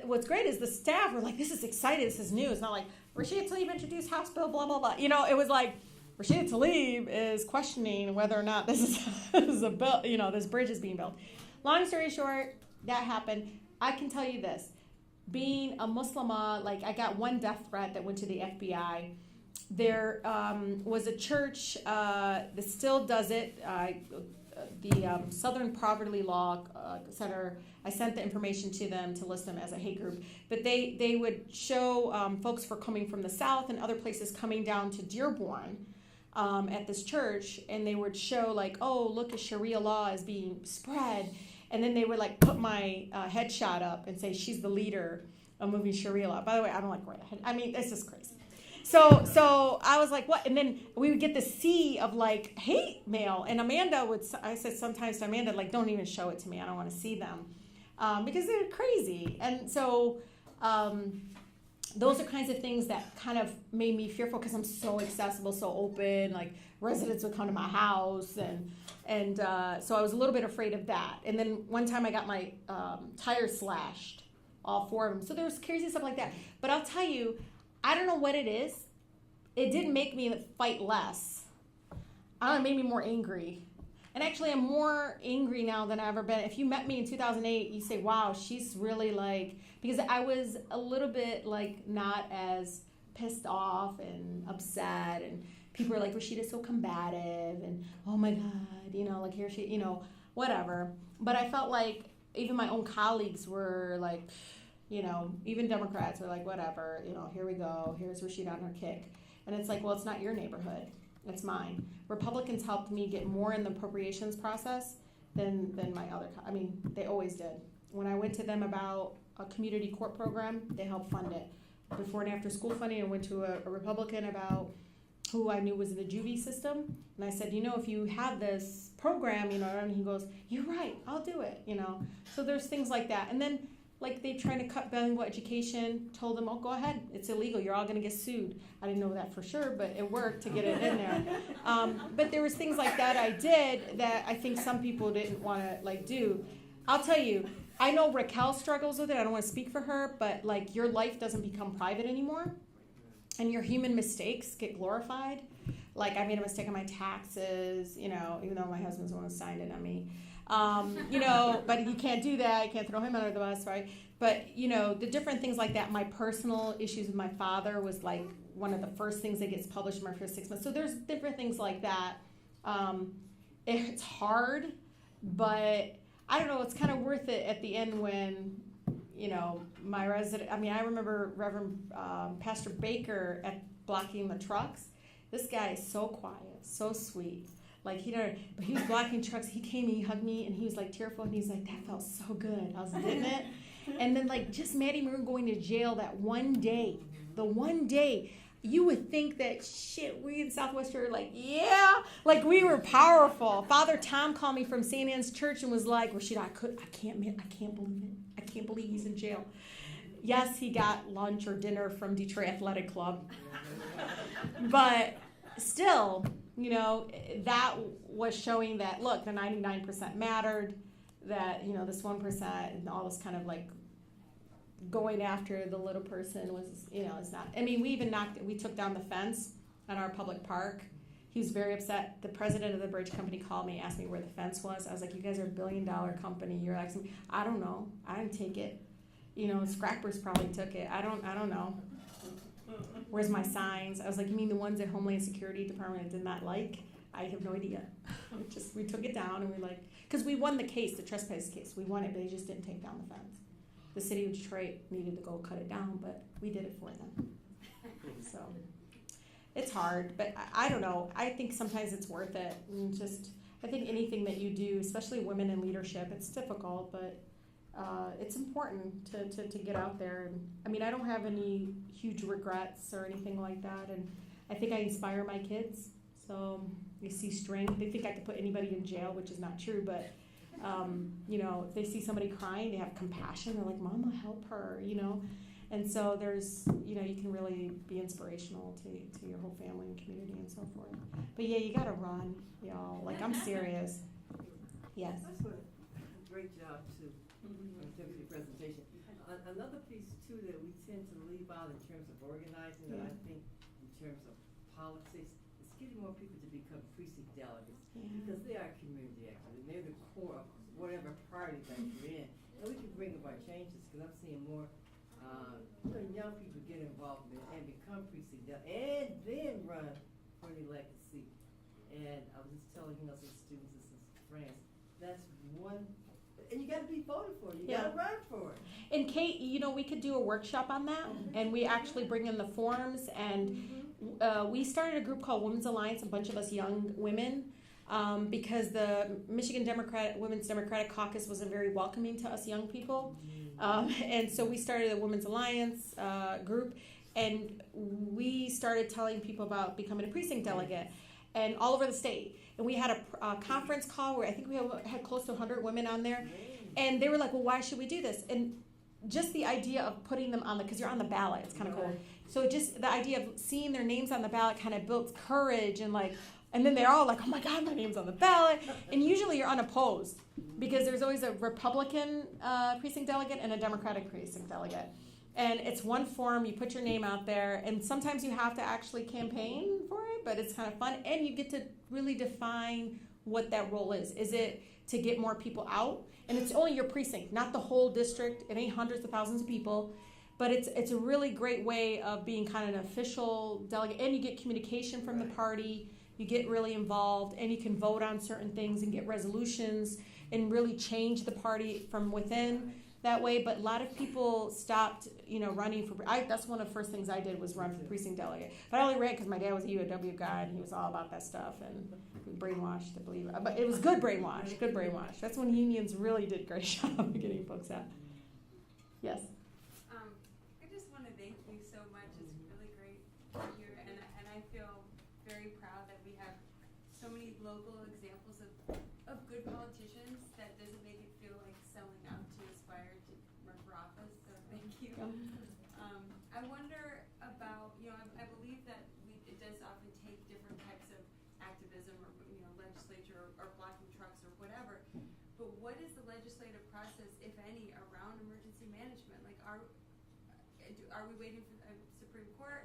what's great is the staff were like, this is exciting, this is new. It's not like, Rashida Tlaib introduced House Bill, blah, blah, blah. It was like, Rashida Tlaib is questioning whether or not this is a bill, this bridge is being built. Long story short, that happened. I can tell you this, being a Muslimah, like I got one death threat that went to the FBI. There was a church that still does it, the Southern Poverty Law Center. I sent the information to them to list them as a hate group. But they would show folks for coming from the South and other places coming down to Dearborn at this church, and they would show like, oh, look, a Sharia law is being spread. And then they would like put my headshot up and say she's the leader of moving Sharia law. By the way, I don't like wearing a head. I mean, it's just crazy. So I was like, what? And then we would get the sea of like hate mail. And I said sometimes to Amanda, like, don't even show it to me. I don't want to see them because they're crazy. And so those are kinds of things that kind of made me fearful because I'm so accessible, so open. Like residents would come to my house and so I was a little bit afraid of that. And then one time I got my tires slashed, all four of them. So there was crazy stuff like that. But I'll tell you, I don't know what it is. It didn't make me fight less. I don't know, it made me more angry. And actually, I'm more angry now than I've ever been. If you met me in 2008, you say, wow, she's really like, because I was a little bit like not as pissed off and upset, and people are like, Rashida's so combative, and oh my God, like here she, whatever. But I felt like even my own colleagues were like, even Democrats were like, whatever, here we go, here's Rashida on her kick. And it's like, well, it's not your neighborhood, it's mine. Republicans helped me get more in the appropriations process than my other, they always did. When I went to them about a community court program, they helped fund it. Before and after school funding, I went to a Republican about who I knew was in the juvie system. And I said, if you have this program, and he goes, you're right, I'll do it, So there's things like that. And then, like, they tried to cut bilingual education, told them, oh, go ahead, it's illegal, you're all going to get sued. I didn't know that for sure, but it worked to get it in there. But there was things like that I did that I think some people didn't want to, do. I'll tell you, I know Raquel struggles with it. I don't want to speak for her, but, your life doesn't become private anymore. And your human mistakes get glorified. Like, I made a mistake on my taxes, even though my husband's the one who signed it on me. But you can't do that. You can't throw him under the bus, right? But, the different things like that. My personal issues with my father was, one of the first things that gets published in my first 6 months. So there's different things like that. It's hard, but I don't know. It's kind of worth it at the end when, my resident, I remember Reverend Pastor Baker at blocking the trucks. This guy is so quiet, so sweet. But he was blocking trucks. He came and he hugged me and he was tearful and he's like, that felt so good. I was like, didn't it? And then just Maddie Maroon going to jail that one day, you would think that we in Southwest are we were powerful. Father Tom called me from St. Anne's Church and was like, Rashida, I can't believe it. I can't believe he's in jail. Yes, he got lunch or dinner from Detroit Athletic Club. But still, that was showing that, look, the 99% mattered, that, this 1% and all this kind of going after the little person was, it's not. We took down the fence on our public park. He was very upset. The president of the bridge company called me, asked me where the fence was. I was like, you guys are a $1 billion company. You're asking me. I don't know. I didn't take it. Scrappers probably took it. I don't know. Where's my signs? I was like, you mean the ones that Homeland Security Department did not like? I have no idea. We took it down and because we won the case, the trespass case. We won it, but they just didn't take down the fence. The city of Detroit needed to go cut it down, but we did it for them. So it's hard, but I don't know. I think sometimes it's worth it. And I think anything that you do, especially women in leadership, it's difficult, but it's important to get out there. And I mean, I don't have any huge regrets or anything like that. And I think I inspire my kids. So you see strength. They think I could put anybody in jail, which is not true, but if they see somebody crying, they have compassion. They're like, Mama, help her, And so there's, you can really be inspirational to your whole family and community and so forth. But yeah, you gotta run, y'all. Like, I'm serious. Yes. That's what, great job too, in terms of your presentation. Another piece too that we tend to leave out in terms of organizing, and I think in terms of politics, is getting more people to become precinct delegates. Because they are community actors, and they're the core of whatever party that you're in. And we can bring about changes, because I'm seeing more young people get involved and become precinct delegates, and then run for an elected seat. And I was just telling some students and some friends, that's one, and you gotta be voted for, you gotta run for it. And Kate, we could do a workshop on that, and we actually bring in the forms, and we started a group called Women's Alliance, a bunch of us young women, because the Michigan Women's Democratic Caucus wasn't very welcoming to us young people. And so we started a Women's Alliance group, and we started telling people about becoming a precinct delegate, and all over the state. And we had a conference call where I think we had close to 100 women on there, and they were like, well, why should we do this? And just the idea of putting them on because you're on the ballot, it's kind of cool. So just the idea of seeing their names on the ballot kind of built courage, and then they're all like, oh my God, my name's on the ballot. And usually you're unopposed because there's always a Republican precinct delegate and a Democratic precinct delegate. And it's one form, you put your name out there, and sometimes you have to actually campaign for it, but it's kind of fun. And you get to really define what that role is. Is it to get more people out? And it's only your precinct, not the whole district. It ain't hundreds of thousands of people. But it's a really great way of being kind of an official delegate. And you get communication from the party. You get really involved, and you can vote on certain things and get resolutions and really change the party from within that way. But a lot of people stopped, running for. That's one of the first things I did was run for precinct delegate. But I only ran because my dad was a UAW guy, and he was all about that stuff, and brainwashed to believe it. But it was good brainwash, good brainwash. That's when unions really did a great job of getting folks out. Yes. I just want to thank you so much. It's really great here, and I feel very proud that we have so many local examples of good politicians. That doesn't make it feel like selling out to aspire to run for office. So thank you. I wonder about I believe that it does often take different types of activism or legislature or blocking trucks or whatever. But what is the legislative process, if any, around emergency management? Like, are we waiting for the Supreme Court?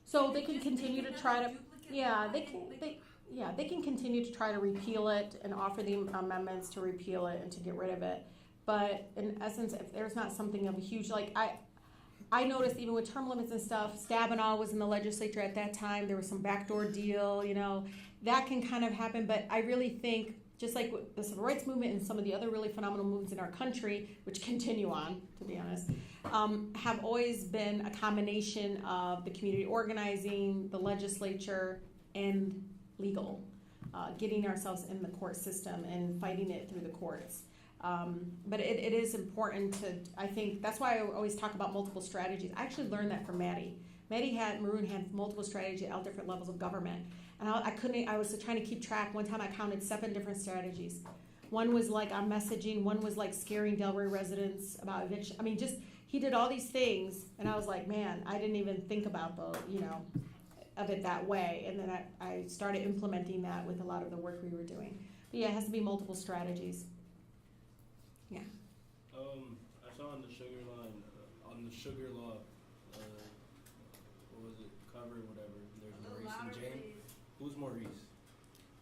So they can continue to try to, they can continue to try to repeal it and offer the amendments to repeal it and to get rid of it. But in essence, if there's not something of a huge, I noticed even with term limits and stuff, Stabenow was in the legislature at that time. There was some backdoor deal, that can kind of happen. But I really think, just like with the civil rights movement and some of the other really phenomenal movements in our country, which continue on, to be honest, have always been a combination of the community organizing, the legislature, and legal, getting ourselves in the court system and fighting it through the courts. But it is important to, I think, that's why I always talk about multiple strategies. I actually learned that from Maddie. Maroon had multiple strategies at all different levels of government. And I was trying to keep track. One time I counted 7 different strategies. One was on messaging. One was scaring Delray residents about eviction. I mean, he did all these things. And I was like, man, I didn't even think about of it that way. And then I started implementing that with a lot of the work we were doing. But yeah, it has to be multiple strategies. Yeah. I saw on the sugar line, on the sugar law, what was it, cover, whatever, there's Maurice and Jane. Who's Maurice?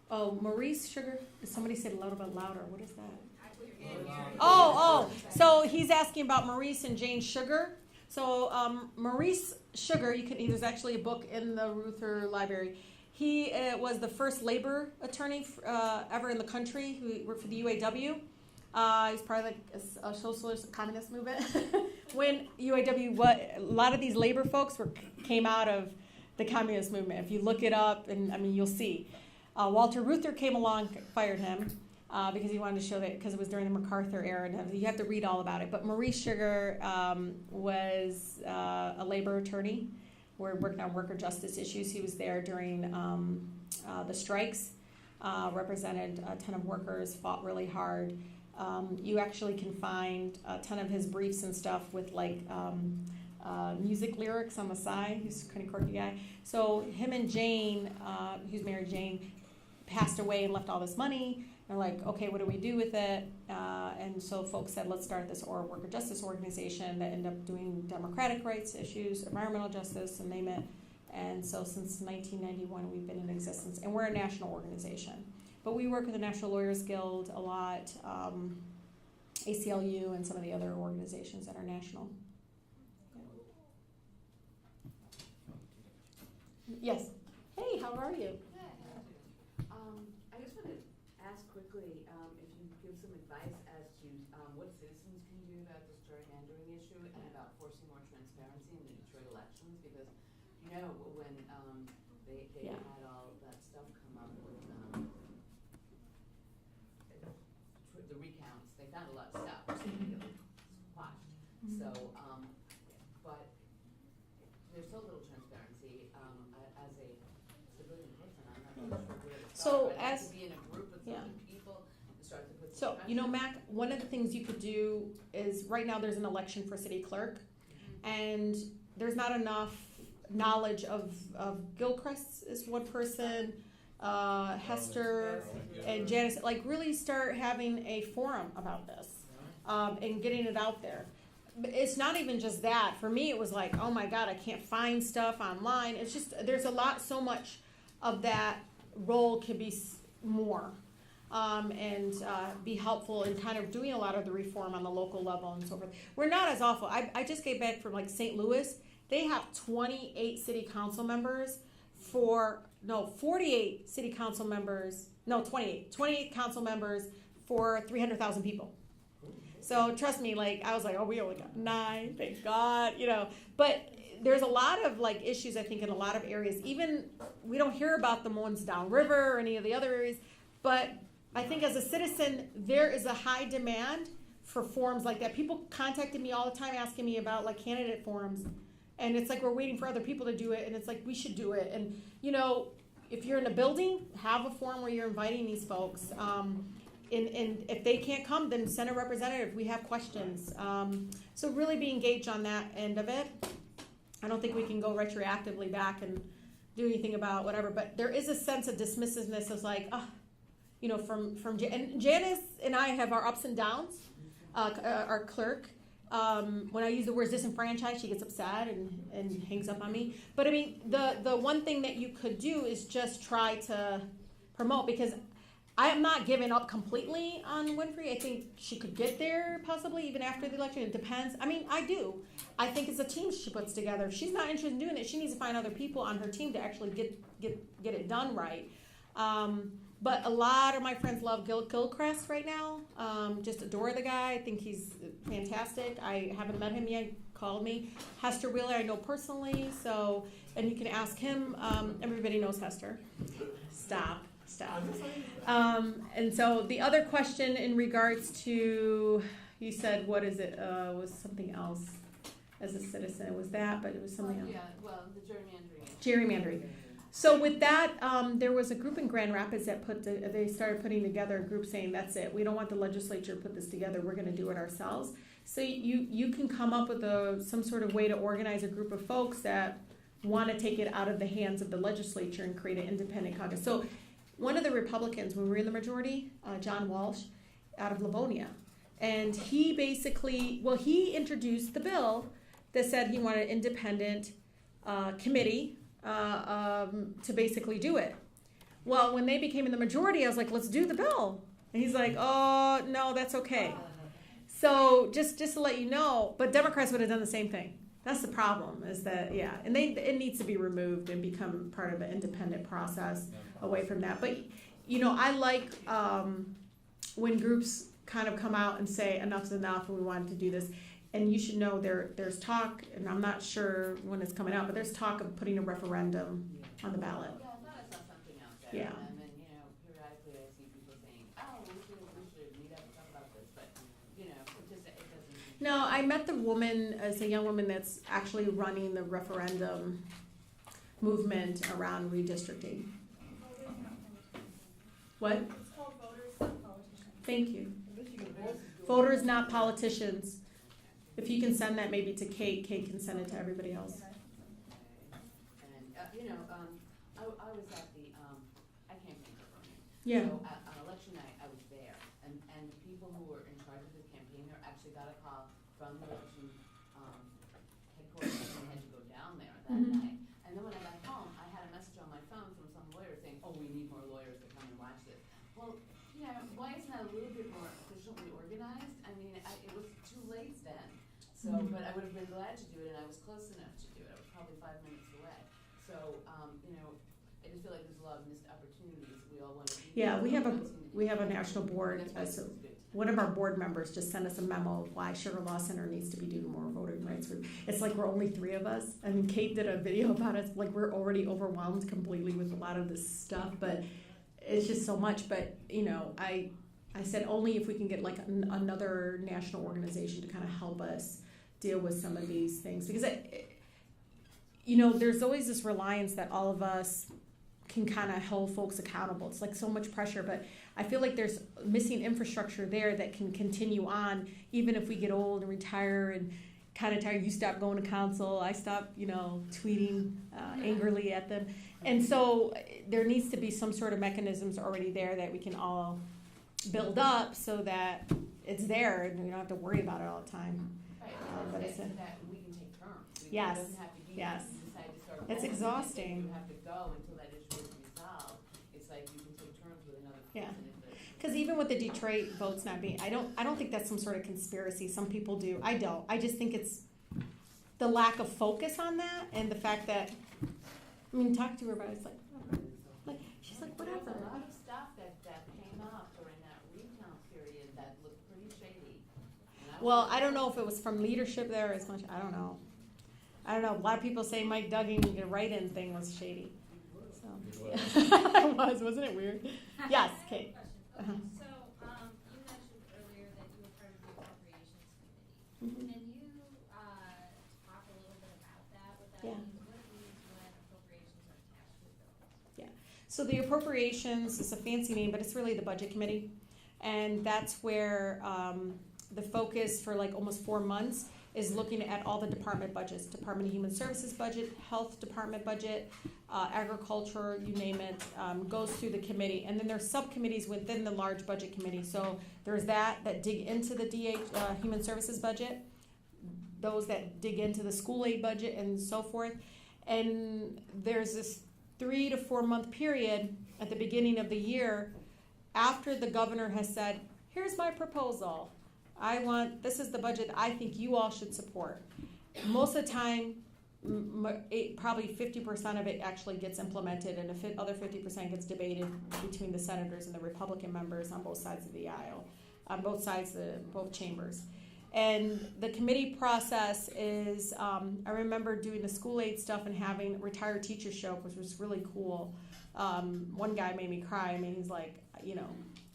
Oh, Maurice Sugar? Somebody said a little bit louder. What is that? Oh, so he's asking about Maurice and Jane Sugar. So Maurice Sugar, there's actually a book in the Ruther Library. He was the first labor attorney ever in the country who worked for the UAW. He's probably a socialist communist movement. When UAW, a lot of these labor folks came out of the communist movement. If you look it up, and I mean, you'll see. Walter Reuther came along, fired him because he wanted to show that, because it was during the MacArthur era, and you have to read all about it. But Maurice Sugar was a labor attorney. We're working on worker justice issues. He was there during the strikes, represented a ton of workers, fought really hard. You actually can find a ton of his briefs and stuff with like music lyrics on the side. He's a kind of quirky guy. So him and Jane, who's married Jane, passed away and left all this money. They're like, okay, what do we do with it? And so folks said, let's start this worker justice organization that ended up doing democratic rights issues, environmental justice, and name it. And so since 1991, we've been in existence. And we're a national organization. But we work with the National Lawyers Guild a lot, ACLU, and some of the other organizations that are national. Yes. Hey, how are you? I just want to ask quickly if you give some advice as to what citizens can do about this gerrymandering issue and about forcing more transparency in the Detroit elections, because you know when they Yeah. had all that stuff come up with the recounts, they found a lot of stuff which they really squashed. So, but there's so little transparency. As a civilian person, I'm not really sure where to So start. I'd like as- to be in a group with yeah. other people and start to put some So, pressure. you know, Mac, one of the things you could do is, right now there's an election for city clerk, and there's not enough knowledge of Gilchrist is one person, Hester, and Janice, like really start having a forum about this, and getting it out there. But it's not even just that. For me, it was like, oh my God, I can't find stuff online. It's just, there's so much of that role can be more. And be helpful in kind of doing a lot of the reform on the local level and so forth. We're not as awful. I just came back from like St. Louis. They have 28 city council members 48 city council members, 28 council members for 300,000 people. So trust me, like I was like, oh, we only got 9, thank God, But there's a lot of like issues, I think, in a lot of areas. Even we don't hear about the ones downriver or any of the other areas, but I think as a citizen, there is a high demand for forums like that. People contacted me all the time asking me about like candidate forums. And it's like we're waiting for other people to do it, and it's like we should do it. And, if you're in a building, have a forum where you're inviting these folks. And if they can't come, then send a representative. We have questions. So really be engaged on that end of it. I don't think we can go retroactively back and do anything about whatever, but there is a sense of dismissiveness as like, from and Janice and I have our ups and downs. Our clerk, when I use the words disenfranchised, she gets upset and hangs up on me. But I mean, the one thing that you could do is just try to promote, because I am not giving up completely on Winfrey. I think she could get there possibly even after the election. It depends. I mean, I do. I think it's a team she puts together. If she's not interested in doing it, she needs to find other people on her team to actually get it done right. But a lot of my friends love Gilchrist right now. Just adore the guy. I think he's fantastic. I haven't met him yet. He called me. Hester Wheeler I know personally. So, and you can ask him. Everybody knows Hester. Stop. And so the other question in regards to, you said, what is it? Was something else as a citizen. It was that, but it was something else. Yeah, well, the gerrymandering. Gerrymandering. So with that, there was a group in Grand Rapids that they started putting together a group saying, that's it. We don't want the legislature to put this together. We're going to do it ourselves. So you can come up with some sort of way to organize a group of folks that want to take it out of the hands of the legislature and create an independent caucus. So one of the Republicans, when we were in the majority, John Walsh, out of Livonia, and he basically, he introduced the bill that said he wanted an independent committee to basically do it. Well, when they became in the majority, I was like, let's do the bill. And he's like, oh, no, that's okay. So just to let you know, but Democrats would have done the same thing. That's the problem, is that, and it needs to be removed and become part of an independent process away from that. But, I like when groups kind of come out and say enough's enough and we wanted to do this. and you should know there's talk, and I'm not sure when it's coming out, but there's talk of putting a referendum on the ballot. Yeah, I thought I saw something out there. Yeah. And then, periodically I see people saying, oh, we should meet up and talk about this, but, it doesn't. No, I met the woman, as a young woman that's actually running the referendum movement around redistricting. What? It's called Voters, Not Politicians. Thank you. Voters, not politicians. If you can send that maybe to Kate can send it to everybody else. And, I was at the, I campaigned for Bernie. Yeah. So on election night, I was there, and people who were in charge of the campaign there actually got a call from the election, headquarters, and they had to go down there that Mhm. night. And then when I got home, I had a message on my phone from some lawyer saying, oh, we need more lawyers to come and watch this. Well, why isn't that a little bit more efficiently organized? I mean, it was too late then. So, Mhm. but I would have been glad to do it, and I was close enough to do it. I was probably 5 minutes away. So, I just feel like there's a lot of missed opportunities. We all want to be. Yeah, we have a national board. So one of our board members just sent us a memo of why Sugar Law Center needs to be doing more voting rights. It's like we're only 3 of us. I mean, Kate did a video about it. Like we're already overwhelmed completely with a lot of this stuff, but it's just so much. But I said only if we can get like another national organization to kind of help us deal with some of these things, because there's always this reliance that all of us can kind of hold folks accountable. It's like so much pressure, but I feel like there's missing infrastructure there that can continue on even if we get old and retire and kind of tired. You stop going to council, I stop, tweeting angrily at them. And so there needs to be some sort of mechanisms already there that we can all build up so that it's there and we don't have to worry about it all the time. Right, but it's that we can take turns. Yes, It doesn't have to be yes. that you decide to start. It's voting, exhausting. and You have to go until that issue is resolved. It's like you can take turns with another Yeah. person. Because even with the Detroit votes not being, I don't think that's some sort of conspiracy. Some people do. I don't. I just think it's the lack of focus on that and the fact that, talk to her about it. It's like she's like, There was whatever. a lot of stuff that came up during that recount period that looked pretty shady. Well, I don't know if it was from leadership there as much. I don't know. A lot of people say Mike Duggan, the write-in thing was shady. So it was, wasn't it weird? Yes, Kate. Okay, so, you mentioned earlier that you were part of the appropriations committee. Mhm. Can you, talk a little bit about that, what that Yeah. means, what it means when appropriations are attached to bills? Yeah. So the appropriations is a fancy name, but it's really the budget committee. And that's where the focus for like almost 4 months is looking at all the department budgets, Department of Human Services budget, Health Department budget, agriculture, you name it, goes through the committee. And then there's subcommittees within the large budget committee. So there's that dig into the Human Services budget, those that dig into the school aid budget and so forth. And there's this 3 to 4 month period at the beginning of the year after the governor has said, here's my proposal. This is the budget I think you all should support. Most of the time, probably 50% of it actually gets implemented, and the other 50% gets debated between the senators and the Republican members on both sides of the aisle, on both chambers. And the committee process is, I remember doing the school aid stuff and having retired teachers show up, which was really cool. One guy made me cry. He's like,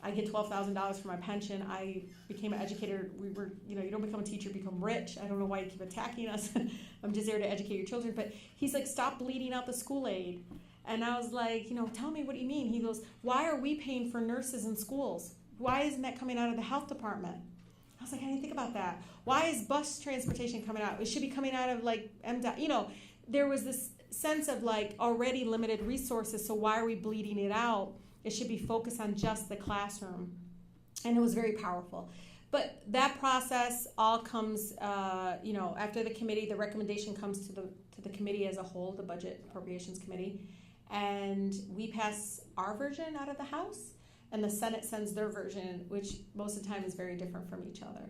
I get $12,000 for my pension. I became an educator. You don't become a teacher, become rich. I don't know why you keep attacking us. I'm just there to educate your children. But he's like, stop bleeding out the school aid. And I was like, tell me, what do you mean? He goes, why are we paying for nurses in schools? Why isn't that coming out of the health department? I was like, I didn't think about that. Why is bus transportation coming out? It should be coming out of like MDOT. There was this sense of like already limited resources, so why are we bleeding it out? It should be focused on just the classroom. And it was very powerful. But that process all comes, after the committee, the recommendation comes to the committee as a whole, the Budget Appropriations Committee. And we pass our version out of the House, and the Senate sends their version, which most of the time is very different from each other.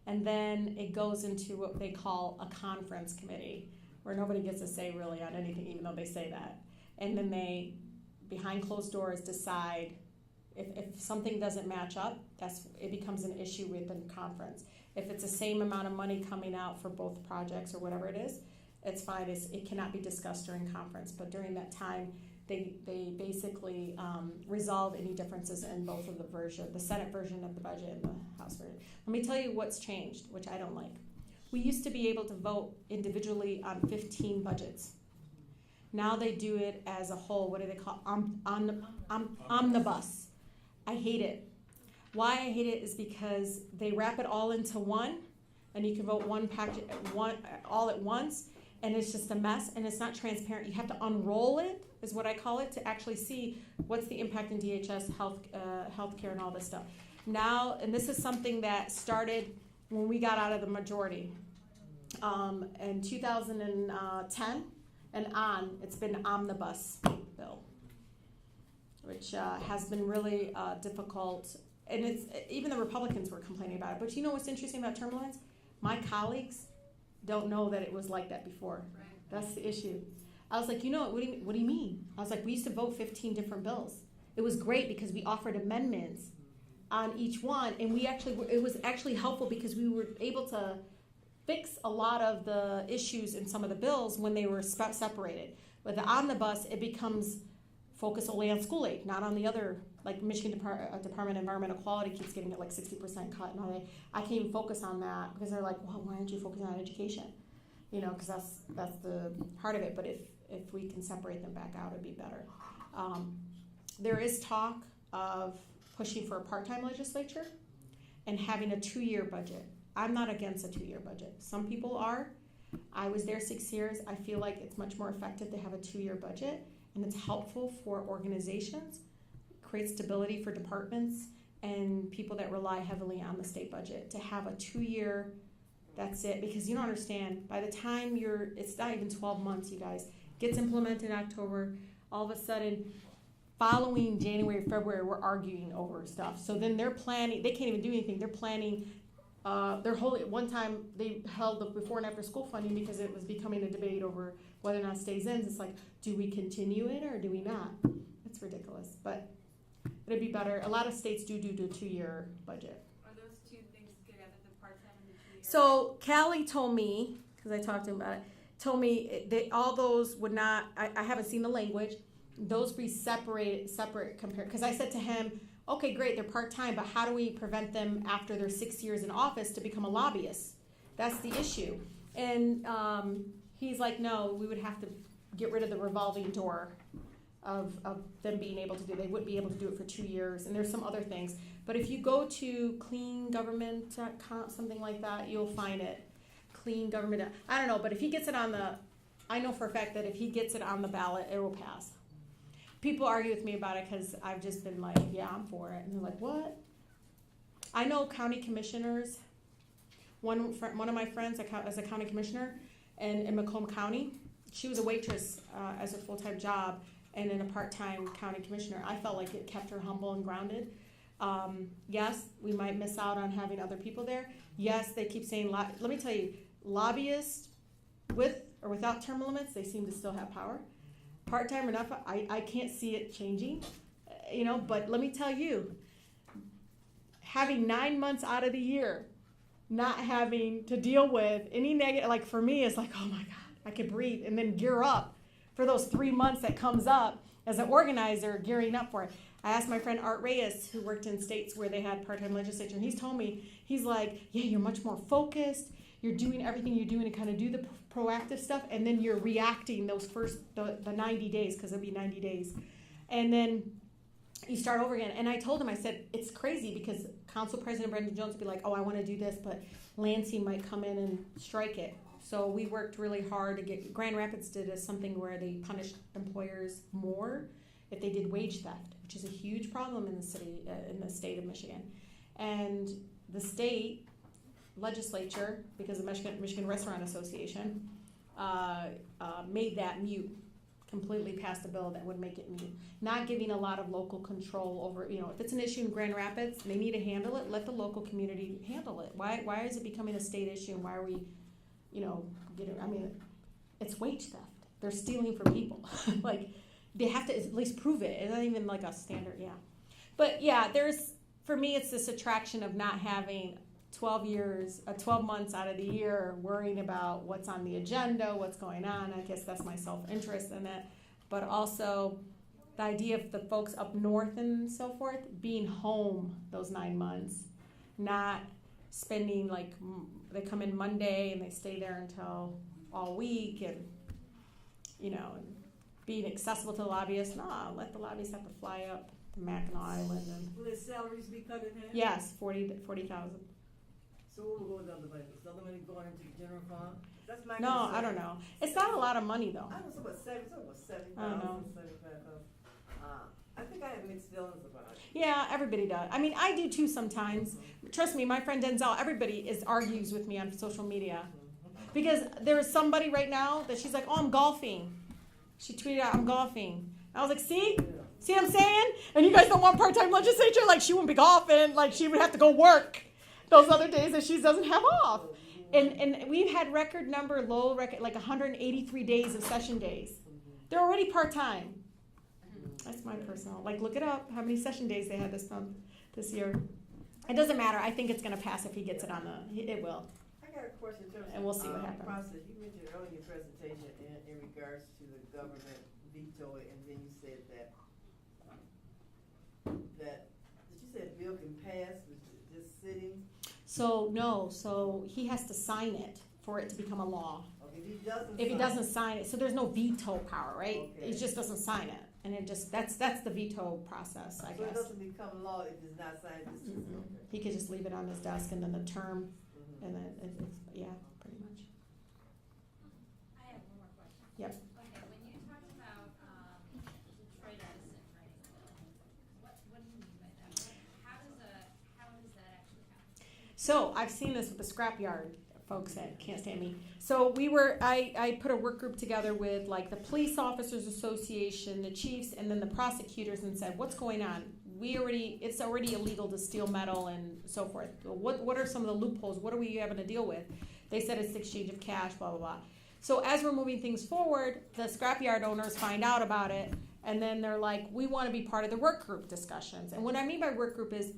And then it goes into what they call a conference committee, where nobody gets a say really on anything, even though they say that. And then they, behind closed doors, decide if something doesn't match up, it becomes an issue within conference. If it's the same amount of money coming out for both projects or whatever it is, it's fine. It cannot be discussed during conference, but during that time, they basically resolve any differences in both of the Senate version of the budget and the House version. Let me tell you what's changed, which I don't like. We used to be able to vote individually on 15 budgets. Now they do it as a whole. What do they call omnibus? I hate it. Why I hate it is because they wrap it all into one, and you can vote one package all at once, and it's just a mess, and it's not transparent. You have to unroll it, is what I call it, to actually see what's the impact in DHS, healthcare, and all this stuff. Now, and this is something that started when we got out of the majority. In 2010 and on, it's been an omnibus bill, which has been really difficult. And it's even the Republicans were complaining about it. But you know what's interesting about term limits? My colleagues don't know that it was like that before. Right. That's the issue. I was like, what do you mean? I was like, we used to vote 15 different bills. It was great because we offered amendments on each one, and it was actually helpful because we were able to fix a lot of the issues in some of the bills when they were separated. With the omnibus, it becomes focused only on school aid, not on the other, like Michigan Department of Environmental Quality keeps getting it like 60% cut, and I can't even focus on that because they're like, well, why aren't you focusing on education? Because that's the part of it. But if we can separate them back out, it'd be better. There is talk of pushing for a part-time legislature and having a 2-year budget. I'm not against a 2-year budget. Some people are. I was there 6 years. I feel like it's much more effective to have a 2-year budget, and it's helpful for organizations, creates stability for departments and people that rely heavily on the state budget. To have a 2-year, that's it. Because you don't understand, by the time it's not even 12 months, you guys, gets implemented in October, all of a sudden, following January, February, we're arguing over stuff. So then they're planning, they can't even do anything. They're planning, one time they held the before and after school funding because it was becoming a debate over whether or not stays in. It's like, do we continue it or do we not? It's ridiculous, but it'd be better. A lot of states do a 2-year budget. Are those two things together, the part-time and the 2 years? So Callie told me, because I talked to him about it, told me that all those would not, I haven't seen the language, those be separate compared, because I said to him, okay, great, they're part-time, but how do we prevent them after their 6 years in office to become a lobbyist? That's the issue. And he's like, no, we would have to get rid of the revolving door of them being able to do, they wouldn't be able to do it for 2 years, and there's some other things. But if you go to Clean Government, something like that, you'll find it. Clean Government, I don't know, but if he gets it I know for a fact that if he gets it on the ballot, it will pass. People argue with me about it because I've just been like, yeah, I'm for it. And they're like, what? I know county commissioners. One of my friends as a county commissioner in Macomb County, she was a waitress as a full-time job and in a part-time county commissioner. I felt like it kept her humble and grounded. Yes, we might miss out on having other people there. Yes, they keep saying, let me tell you, lobbyists with or without term limits, they seem to still have power. Part-time or not, I can't see it changing, but let me tell you, having 9 months out of the year, not having to deal with any negative, like for me, it's like, oh my God, I could breathe and then gear up for those 3 months that comes up as an organizer, gearing up for it. I asked my friend Art Reyes, who worked in states where they had part-time legislature, and he's told me, he's like, yeah, you're much more focused, you're doing everything you're doing to kind of do the proactive stuff, and then you're reacting those the 90 days, because it'll be 90 days. And then you start over again. And I told him, I said, it's crazy because Council President Brendan Jones would be like, oh, I want to do this, but Lansing might come in and strike it. So we worked really hard to get, Grand Rapids did something where they punished employers more if they did wage theft, which is a huge problem in the state of Michigan. And the state legislature, because the Michigan Restaurant Association, made that mute, completely passed a bill that would make it mute. Not giving a lot of local control over, if it's an issue in Grand Rapids, they need to handle it, let the local community handle it. Why is it becoming a state issue, and why are we, it's wage theft. They're stealing from people. Like, they have to at least prove it. It's not even like a standard, yeah. But yeah, for me, it's this attraction of not having 12 months out of the year worrying about what's on the agenda, what's going on. I guess that's my self-interest in it. But also the idea of the folks up north and so forth being home those 9 months, not spending like, they come in Monday and they stay there until all week and, you know, and being accessible to the lobbyists. No, let the lobbyists have to fly up to Mackinac Island. And Will their salaries be cut in half? yes, 40,000. So what will go down the budget? Is the other money going into the general fund? That's my No, concern. I don't know. It's not a lot of money though. I was about 70,000, I don't know. 75,000. I think I have mixed feelings about it. Yeah, everybody does. I mean, I do too sometimes. Trust me, my friend Denzel, everybody argues with me on social media. Because there's somebody right now that she's like, oh, I'm golfing. She tweeted out, I'm golfing. I was like, see? See what I'm saying? And you guys don't want part-time legislature? Like, she wouldn't be golfing. Like, she would have to go work those other days that she doesn't have off. And we've had like 183 days of session days. They're already part-time. That's my personal. Like, look it up. How many session days they had this year? It doesn't matter. I think it's going to pass if he gets it on the. It will. I got a question in terms And we'll see what happens. process. You mentioned earlier in your presentation in regards to the government veto it, and then you said that did you say a bill can pass with just sitting? So no. So he has to sign it for it to become a law. Okay, if he doesn't sign it, so there's no veto power, right? Okay. He just doesn't sign it, and it just that's the veto process, I So it guess. doesn't become law if it's not signed. This is okay. He could just leave it on his desk, and then the term, and then it's yeah, pretty much. I have one more question. Yep. Okay, when you talk about Detroit Edison, right? What do you mean by that? How does that actually happen? So I've seen this with the scrapyard folks that can't stand me. So I put a work group together with like the Police Officers Association, the chiefs, and then the prosecutors, and said, what's going on? It's already illegal to steal metal and so forth. What are some of the loopholes? What are we having to deal with? They said it's exchange of cash, blah, blah, blah. So as we're moving things forward, the scrapyard owners find out about it, and then they're like, we want to be part of the work group discussions. And what I mean by work group is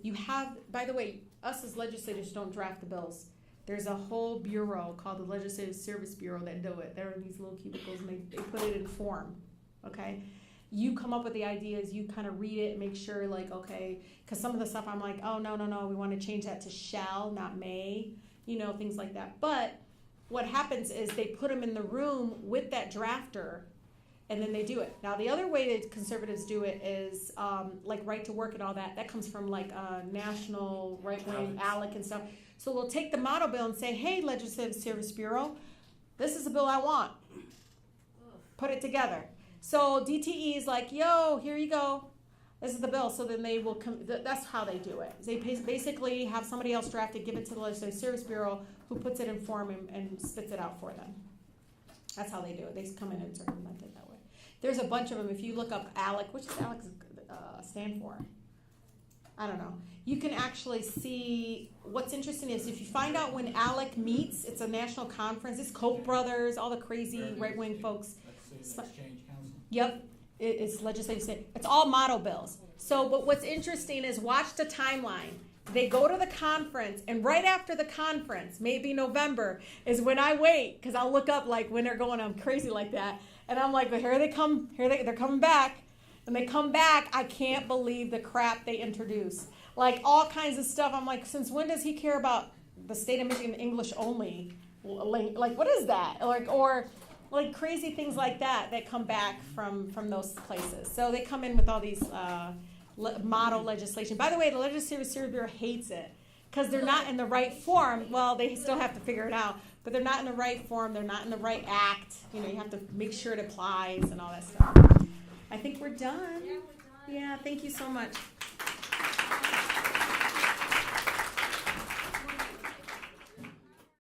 by the way, us as legislators don't draft the bills. There's a whole bureau called the Legislative Service Bureau that do it. They're in these little cubicles, and they put it in form, okay? You come up with the ideas, you kind of read it, make sure, like, okay, because some of the stuff I'm like, oh, no, we want to change that to shall, not may, things like that. But what happens is they put them in the room with that drafter, and then they do it. Now, the other way that conservatives do it is like right to work and all that. That comes from like national right-wing ALEC and stuff. So we'll take the model bill and say, hey, Legislative Service Bureau, this is the bill I want. Put it together. So DTE is like, yo, here you go. This is the bill. So then they will that's how they do it. They basically have somebody else draft it, give it to the Legislative Service Bureau, who puts it in form and spits it out for them. That's how they do it. They come in and circumvent it that way. There's a bunch of them. If you look up ALEC, what does ALEC stand for? I don't know. You can actually see what's interesting is if you find out when ALEC meets, it's a national conference. It's Koch brothers, all the crazy right-wing folks. Exchange Council. Yep, it's legislative. It's all model bills. So, but what's interesting is watch the timeline. They go to the conference, and right after the conference, maybe November, is when I wait, because I'll look up like when they're going. I'm crazy like that, and I'm like, but here they come. They're coming back. When they come back, I can't believe the crap they introduce. Like all kinds of stuff. I'm like, since when does he care about the state of Michigan English only? Like what is that? Or crazy things like that come back from those places. So they come in with all these model legislation. By the way, the Legislative Service Bureau hates it because they're not in the right form. Well, they still have to figure it out, but they're not in the right form. They're not in the right act. You have to make sure it applies and all that stuff. I think we're done. Yeah, thank you so much.